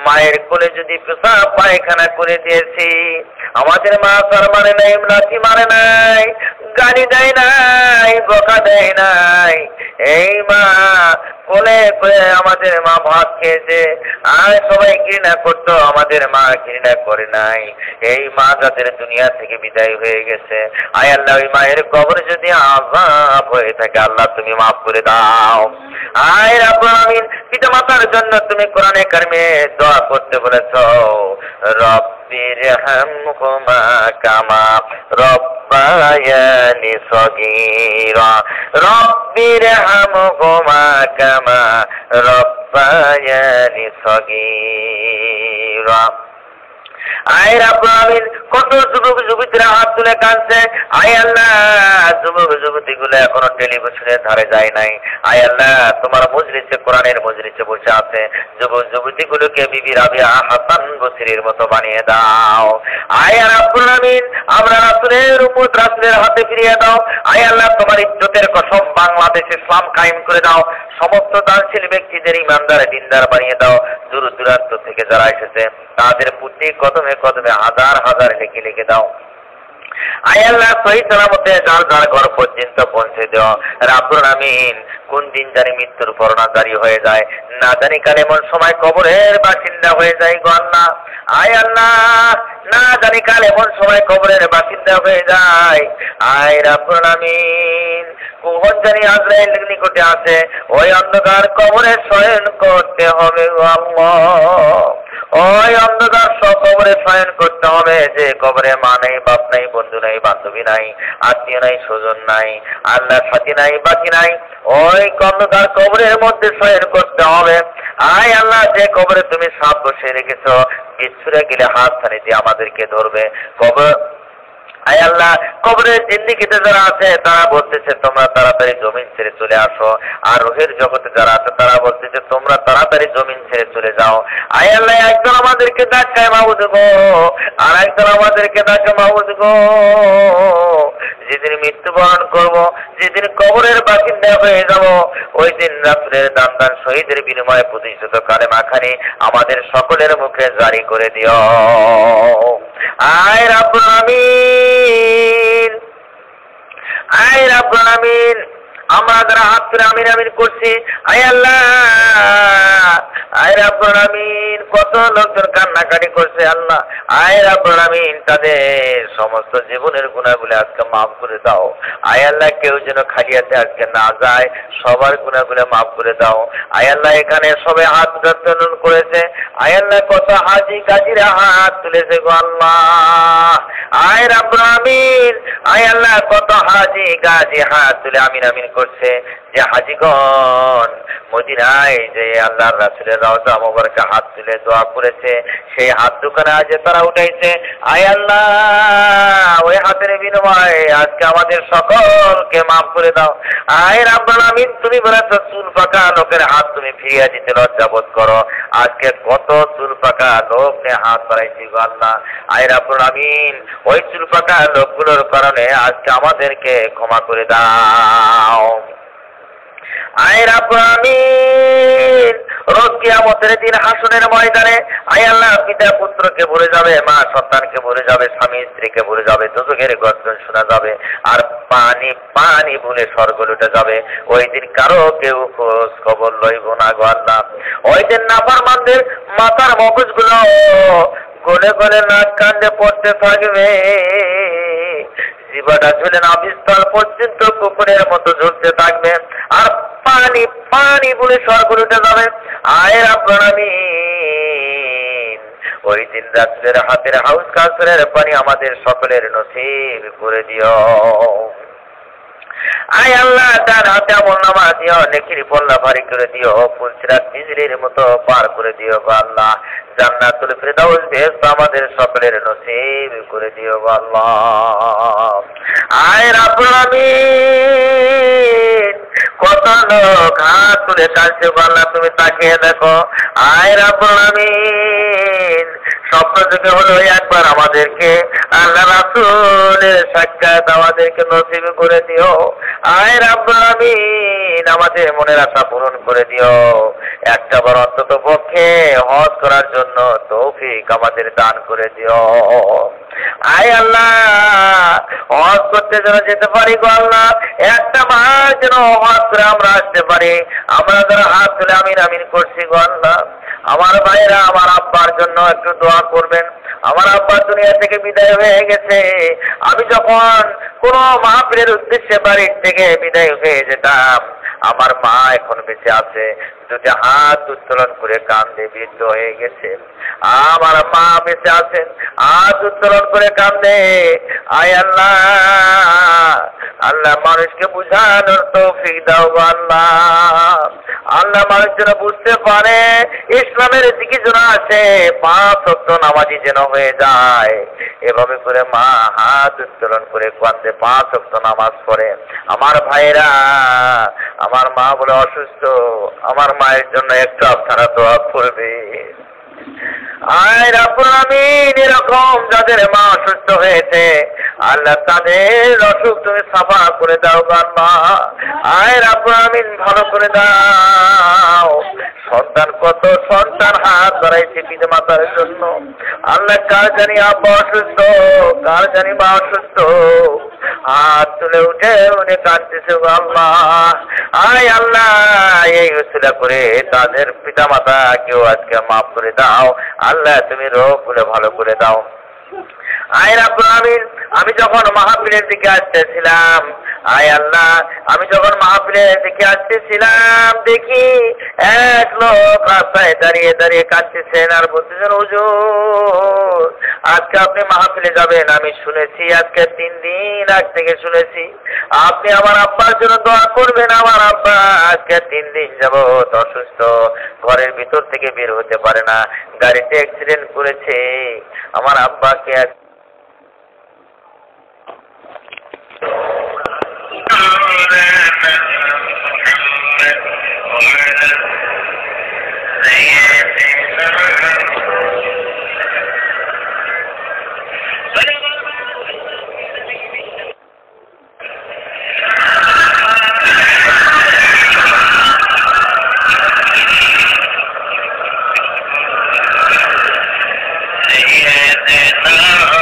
মায়ের কোলে যদি প্রসাব পায়খানা করে দিয়েছি, আমাদের মা তার মানে নাই, লাথি মারে নাই, গালি দেয় নাই, বকা দেয় নাই। এই মা কোলে করে আমাদের মা ভাত খেয়েছে, আর সবাই ঘৃণা করতো, আমাদের মা ঘৃণা করে নাই। এই মা যাদের দুনিয়া থেকে বিদায় হয়ে গেছে, আয় আল্লাহ, ওই মায়ের কবরে যদি আযাব হয়ে থাকে আল্লাহ তুমি মাফ করে দাও। আয় রাব্বুল আমিন, পিতা মাতার জন্য তুমি কোরআনে কারিমে দোয়া করতে বলেছো, রব্বিরহামহুমা কামা রব্বায়ানি সগীরা, রব্বিরহামহুমা কামা রব্বায়ানি সগীরা। আয় রাব্বুল আমিন, কত যুবক যুবতীরা হাত তুলে কাঁদছে, আয় আল্লাহ, যুবক যুবতীগুলো এখনো টেলিভিশনের ধারে যায় নাই। আয় আল্লাহ, তোমার মজলিসে কোরআনের মজলিসে বসে আছে, যুবক যুবতীগুলোকে বিবি রাবিয়া হাসান বসরির মতো বানিয়ে দাও। আয় রাব্বুল আমিন, আমরা রাসূলের উম্মত, রাসূলের হাতে ফিরিয়ে দাও। আয় আল্লাহ, তোমার ইজ্জতের কসম, বাংলাদেশে ইসলাম কায়েম করে দাও, সমস্ত দানশীল ব্যক্তিদের ইমানদার দিনদার বানিয়ে দাও। দূর দূরান্ত থেকে যারা এসেছে তাদের প্রতি কদমে কদমে হাজার হাজার লিখে লিখে দাও। আয় আল্লাহ, সহি সালামতে যার যার ঘর পর্যন্ত পৌঁছে দাও রাব্বুল আমিন। কোন দিন জানি মৃত্যুর পরোয়ানা জারি হয়ে যায়, না জানি কাল এমন সময় কবরের বাসিন্দা হয়ে যায় গো আল্লাহ। আয় আল্লাহ, না জানি কাল এমন সময় কবরের বাসিন্দা হয়ে যায়। আয় রাব্বুল আমিন, কখন জানি আজরাইলের নিকটে আছে, ওই অন্ধকার কবরে শয়ন করতে হবে গো আল্লাহ। ওই অন্ধকার কবরে শয়ন করতে হবে, যে কবরে মা নেই, বাপ নাই, বন্ধু নাই, বান্ধবী নাই, আত্মীয় নাই, স্বজন নাই, আল্লাহ সাথী নাই, বাকি নাই, ওই অন্ধকার কবরের মধ্যে শয়ন করতে হবে। আয় আল্লাহ, যে কবরে তুমি সাপ বসে রেখেছ, বিচ্ছুরে গেলে হাত ছানি দিয়ে আমাদেরকে ধরবে কবর। আয় আল্লাহ, কবরের জিন্দেগিতে যারা আছে তারা বলতেছে তোমরা তাড়াতাড়ি জমিন ছেড়ে চলে আসো, আর রুহের জগতে যারা আছে তারা বলতেছে তোমরা তাড়াতাড়ি জমিন ছেড়ে চলে যাও। আয় আল্লাহ, একজন আমাদেরকে ডাকায় মাবুদ গো, আর একজন আমাদেরকে ডাকে মাবুদ গো। যেদিন মৃত্যুবরণ করব, যেদিন কবরের বাসিন্দা হয়ে যাব, ওই দিন রাত্রের দান দান শহীদের বিনিময়ে প্রতিষ্ঠিত কালেমা খানি আমাদের সকলের মুখে জারি করে দিও। আয় রাব্বুল আমিন, আয় রাব্বুল আমিন, আমরা যারা হাত তুলে আমিন আমিন করছি, আয় আল্লাহ, আয় রাব্বুল আমিন, কত লোকজন কান্নাকাটি করছে আল্লাহ, আয় রাব্বুল আমিন, তাদের সমস্ত জীবনের গুনাহগুলো আজকে মাফ করে দাও। আয় আল্লাহ, কেউ যেন খালি হাতে আজকে না যায়, সবার গুনাহগুলো মাফ করে দাও। আয় আল্লাহ, এখানে সবাই হাত উত্তোলন করেছে, আয় আল্লাহ, কত হাজি গাজীরা হাত তুলেছে গো আল্লাহ, আয় রাব্বুল আমিন, আয় আল্লাহ, কত হাজি গাজী হাত তুলে আমিন আমিন করছে, যে হাজিগণ মদিনায় যে আল্লাহর রাসূলের রওজা মোবারকে হাত তুলে দোয়া করেছে, সেই হাত দুখানে আজ তারা উঠাইছে। আয় আল্লাহ, ওই হাতের বিনিময়ে আজকে আমাদের সকলকে মাফ করে দাও। আয় রাব্বুল আমিন, তুমি বলেছো চুল পাকা লোকের হাত তুমি ফিরিয়ে দিতে লজ্জা বোধ করো। আজকে কত চুল পাকা লোক নিয়ে হাত বাড়াইছি গো আল্লাহ। আয় রাব্বুল আমিন, ওই চুল পাকা লোকগুলোর কারণে আজকে আমাদেরকে ক্ষমা করে দাও। আয় রাব্বুল আমিন, রোজ কিয়ামতের দিন হাসরের ময়দানে আয় আল্লাহ, পিতা পুত্রকে ভুলে যাবে, মা সন্তানকে ভুলে যাবে, স্বামী স্ত্রীকে ভুলে যাবে, দোজখের গর্জন শোনা যাবে, আর পানি পানি ভুলে স্বর্গ লুটে যাবে। ওই দিন কারো কেউ খোঁজ খবর লইব না গো আল্লাহ। ওই দিন নাফরমানদের মাথার মগজগুলো গলে গলে নাক কান্দে পড়তে থাকবে, জিবাটা ঝুলে নাভিস্থল পর্যন্ত কুকুরের মতো ঝুলতে থাকবে, আর পানি পানি বলে স্বর্গ উঠে যাবে। আয় রাব্বুল আমিন, ওই দিন রাসূলের হাতের হাউজ কাউসারের পানি আমাদের সকলের নসিব করে দিও। আয় আল্লাহ, তার হাতে আমলনামা দিও, নেকির পল্লা ভারী করে দিও, ফুলসিরাত বিজলির মতো পার করে দিও গো আল্লাহ। জান্নাতুল ফিরদাউস বেহেশত আমাদের সকলের নসিব করে দিও গো আল্লাহ। আয় রাব্বুল আমিন, কত লোক হাত তুলে কাঁদছে গো আল্লাহ, তুমি তাকিয়ে দেখো। আয় রাব্বুল আমিন, স্বপ্ন থেকে হলো একবার আমাদেরকে আল্লাহ রাসূলের সাক্ষাৎ আমাদেরকে নসিব করে দিও। আয় রাব্বুল আমিন, আমাদের মনের আশা পূরণ করে দিও। একটা বার অন্তত পক্ষে হজ করার জন্য তৌফিক আমাদের দান করে দিও। আয় আল্লাহ, হজ করতে যেন যেতে পারি গো আল্লাহ, একটা মাস যেন হজ করে আমরা আসতে পারি। আমরা যারা হাত তুলে আমিন আমিন করছি গো আল্লাহ, আমার ভাইরা আমার আব্বার জন্য একটু দোয়া করবেন। আমার আব্বা দুনিয়া থেকে বিদায় হয়ে গেছে। আমি যখন কোনো মাহফিলের উদ্দেশ্যে বাড়ির থেকে বিদায় হয়ে যেতাম, আমার মা এখন বেঁচে আছে, দুটি হাত উত্তোলন করে কান্দে, বৃদ্ধ হয়ে গেছে। আমার মা বেঁচে আছেন, হাত উত্তোলন করে কান্দে। আয় আল্লাহ, আল্লাহ মানুষকে বুঝানোর তৌফিক দাও গো আল্লাহ। আল্লাহ মানুষ যেন বুঝতে পারে ইসলামের দিকে যেন আসে, 5 ওয়াক্ত নামাজি যেন হয়ে যায়। এভাবে করে মা হাত উত্তোলন করে কান্দে, 5 ওয়াক্ত নামাজ পড়ে। আমার ভাইরা, আমার মা বলে অসুস্থ, আমার মায়ের জন্য একটু আপনারা দোয়া করবে। আয় রাব্বুল আমিন, এরকম যাদের মা অসুস্থ হয়েছে আল্লাহ, তাদের অসুখ তুমি সাফা করে দাও আল্লাহ। আয় রাব্বুল আমিন, ভালো করে দাও। সন্তান, কত সন্তান হাত বাড়াইছে পিতা মাতার জন্য আল্লাহ, কার জানি আব্বা অসুস্থ, কার জানি মা অসুস্থ, হাত তুলে উঠে উঠে কাঁদতেছে আল্লাহ। আয় আল্লাহ, এই উসিলা করে তাদের পিতা মাতা কেউ আজকে মাফ করে দাও আল্লাহ, তুমি রোগ গুলো ভালো করে দাও। আয় রাব্বুল আমিন, আমি যখন মাহফিলের দিকে আসতেছিলাম, আয় আল্লাহ, আমি যখন মাহফিলের দিকে আসতেছিলাম, দেখি এক লোক রাস্তায় দাঁড়িয়ে দাঁড়িয়ে কাঁদতেছেন আর বলতেছেন, হুজুর আজকে আপনি মাহফিলে যাবেন, আমি শুনেছি আজকে 3 দিন আগ থেকে শুনেছি আপনি আমার আব্বার জন্য দোয়া করবেন। আমার আব্বা আজকে 3 দিন যাবত অসুস্থ, ঘরের ভিতর থেকে বের হতে পারে না, গাড়িতে অ্যাক্সিডেন্ট করেছে। আমার আব্বাকে سيدنا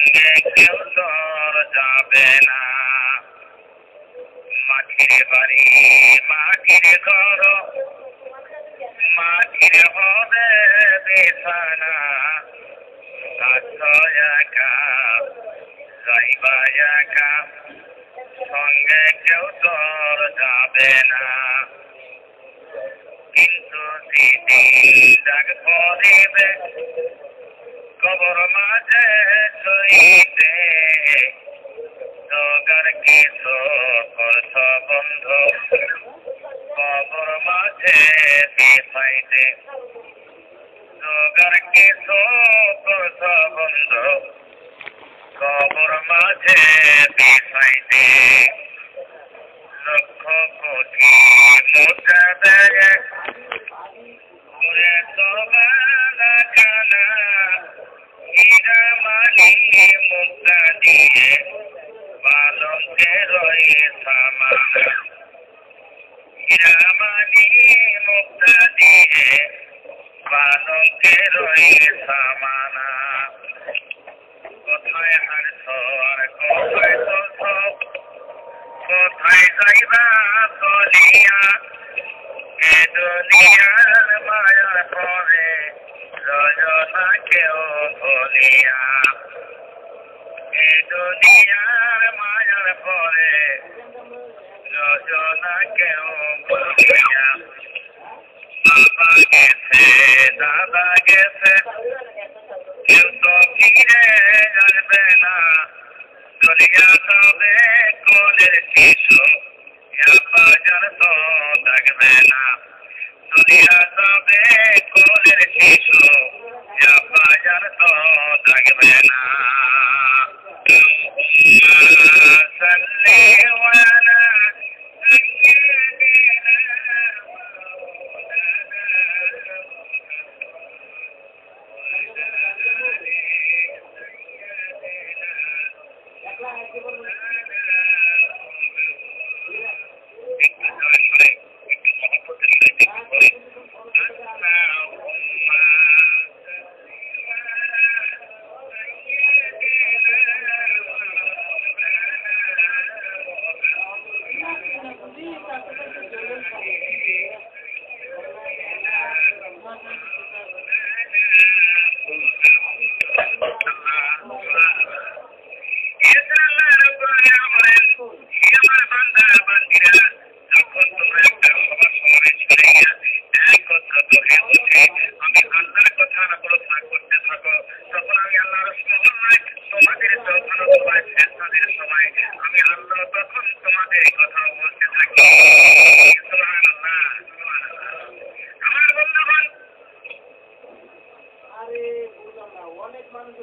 সঙ্গে কেউ তোর যাবে না। মাটির বাড়ি মাটির ঘর মাটির হবে বিছানা, আছো একা যাইবা একা সঙ্গে কেউ তোর যাবে না। কিন্তু যেদিন ডাক পড়িবে কবর মাঝে ছইতে, জোগার কিছু করছ বন্ধু কবর মাঝে বিছাইতে। জোগার কিছু করছ বন্ধু কবর মাঝে বিছাইতে। লক্ষ কোটি মুদ্রা দেয় ঘুরে তো বালা কানা, হীরা মানি মুক্তা দিয়ে বালকের সামানা। হীরা মানি মুক্তা দিয়ে বালকের সামানা। কোথায় হারছ আর কোথায় চলছ, কোথায় যাইবা চলিয়া, এ দুনিয়ার মায়ার পরে রজনা কেউ ভুলিয়া। এ দুনিয়ার মায়ার পরে রজনা কেউ ভুলিয়া। বাবা গেছে দাদা গেছে কেউ তো ফিরে আসবে না, চলিয়া যাবে কোলের শিশু বাজার তো থাকবে না। চলিয়া যাবে কোলের শিশু বাজার তো থাকবে না। অনেক মানুষ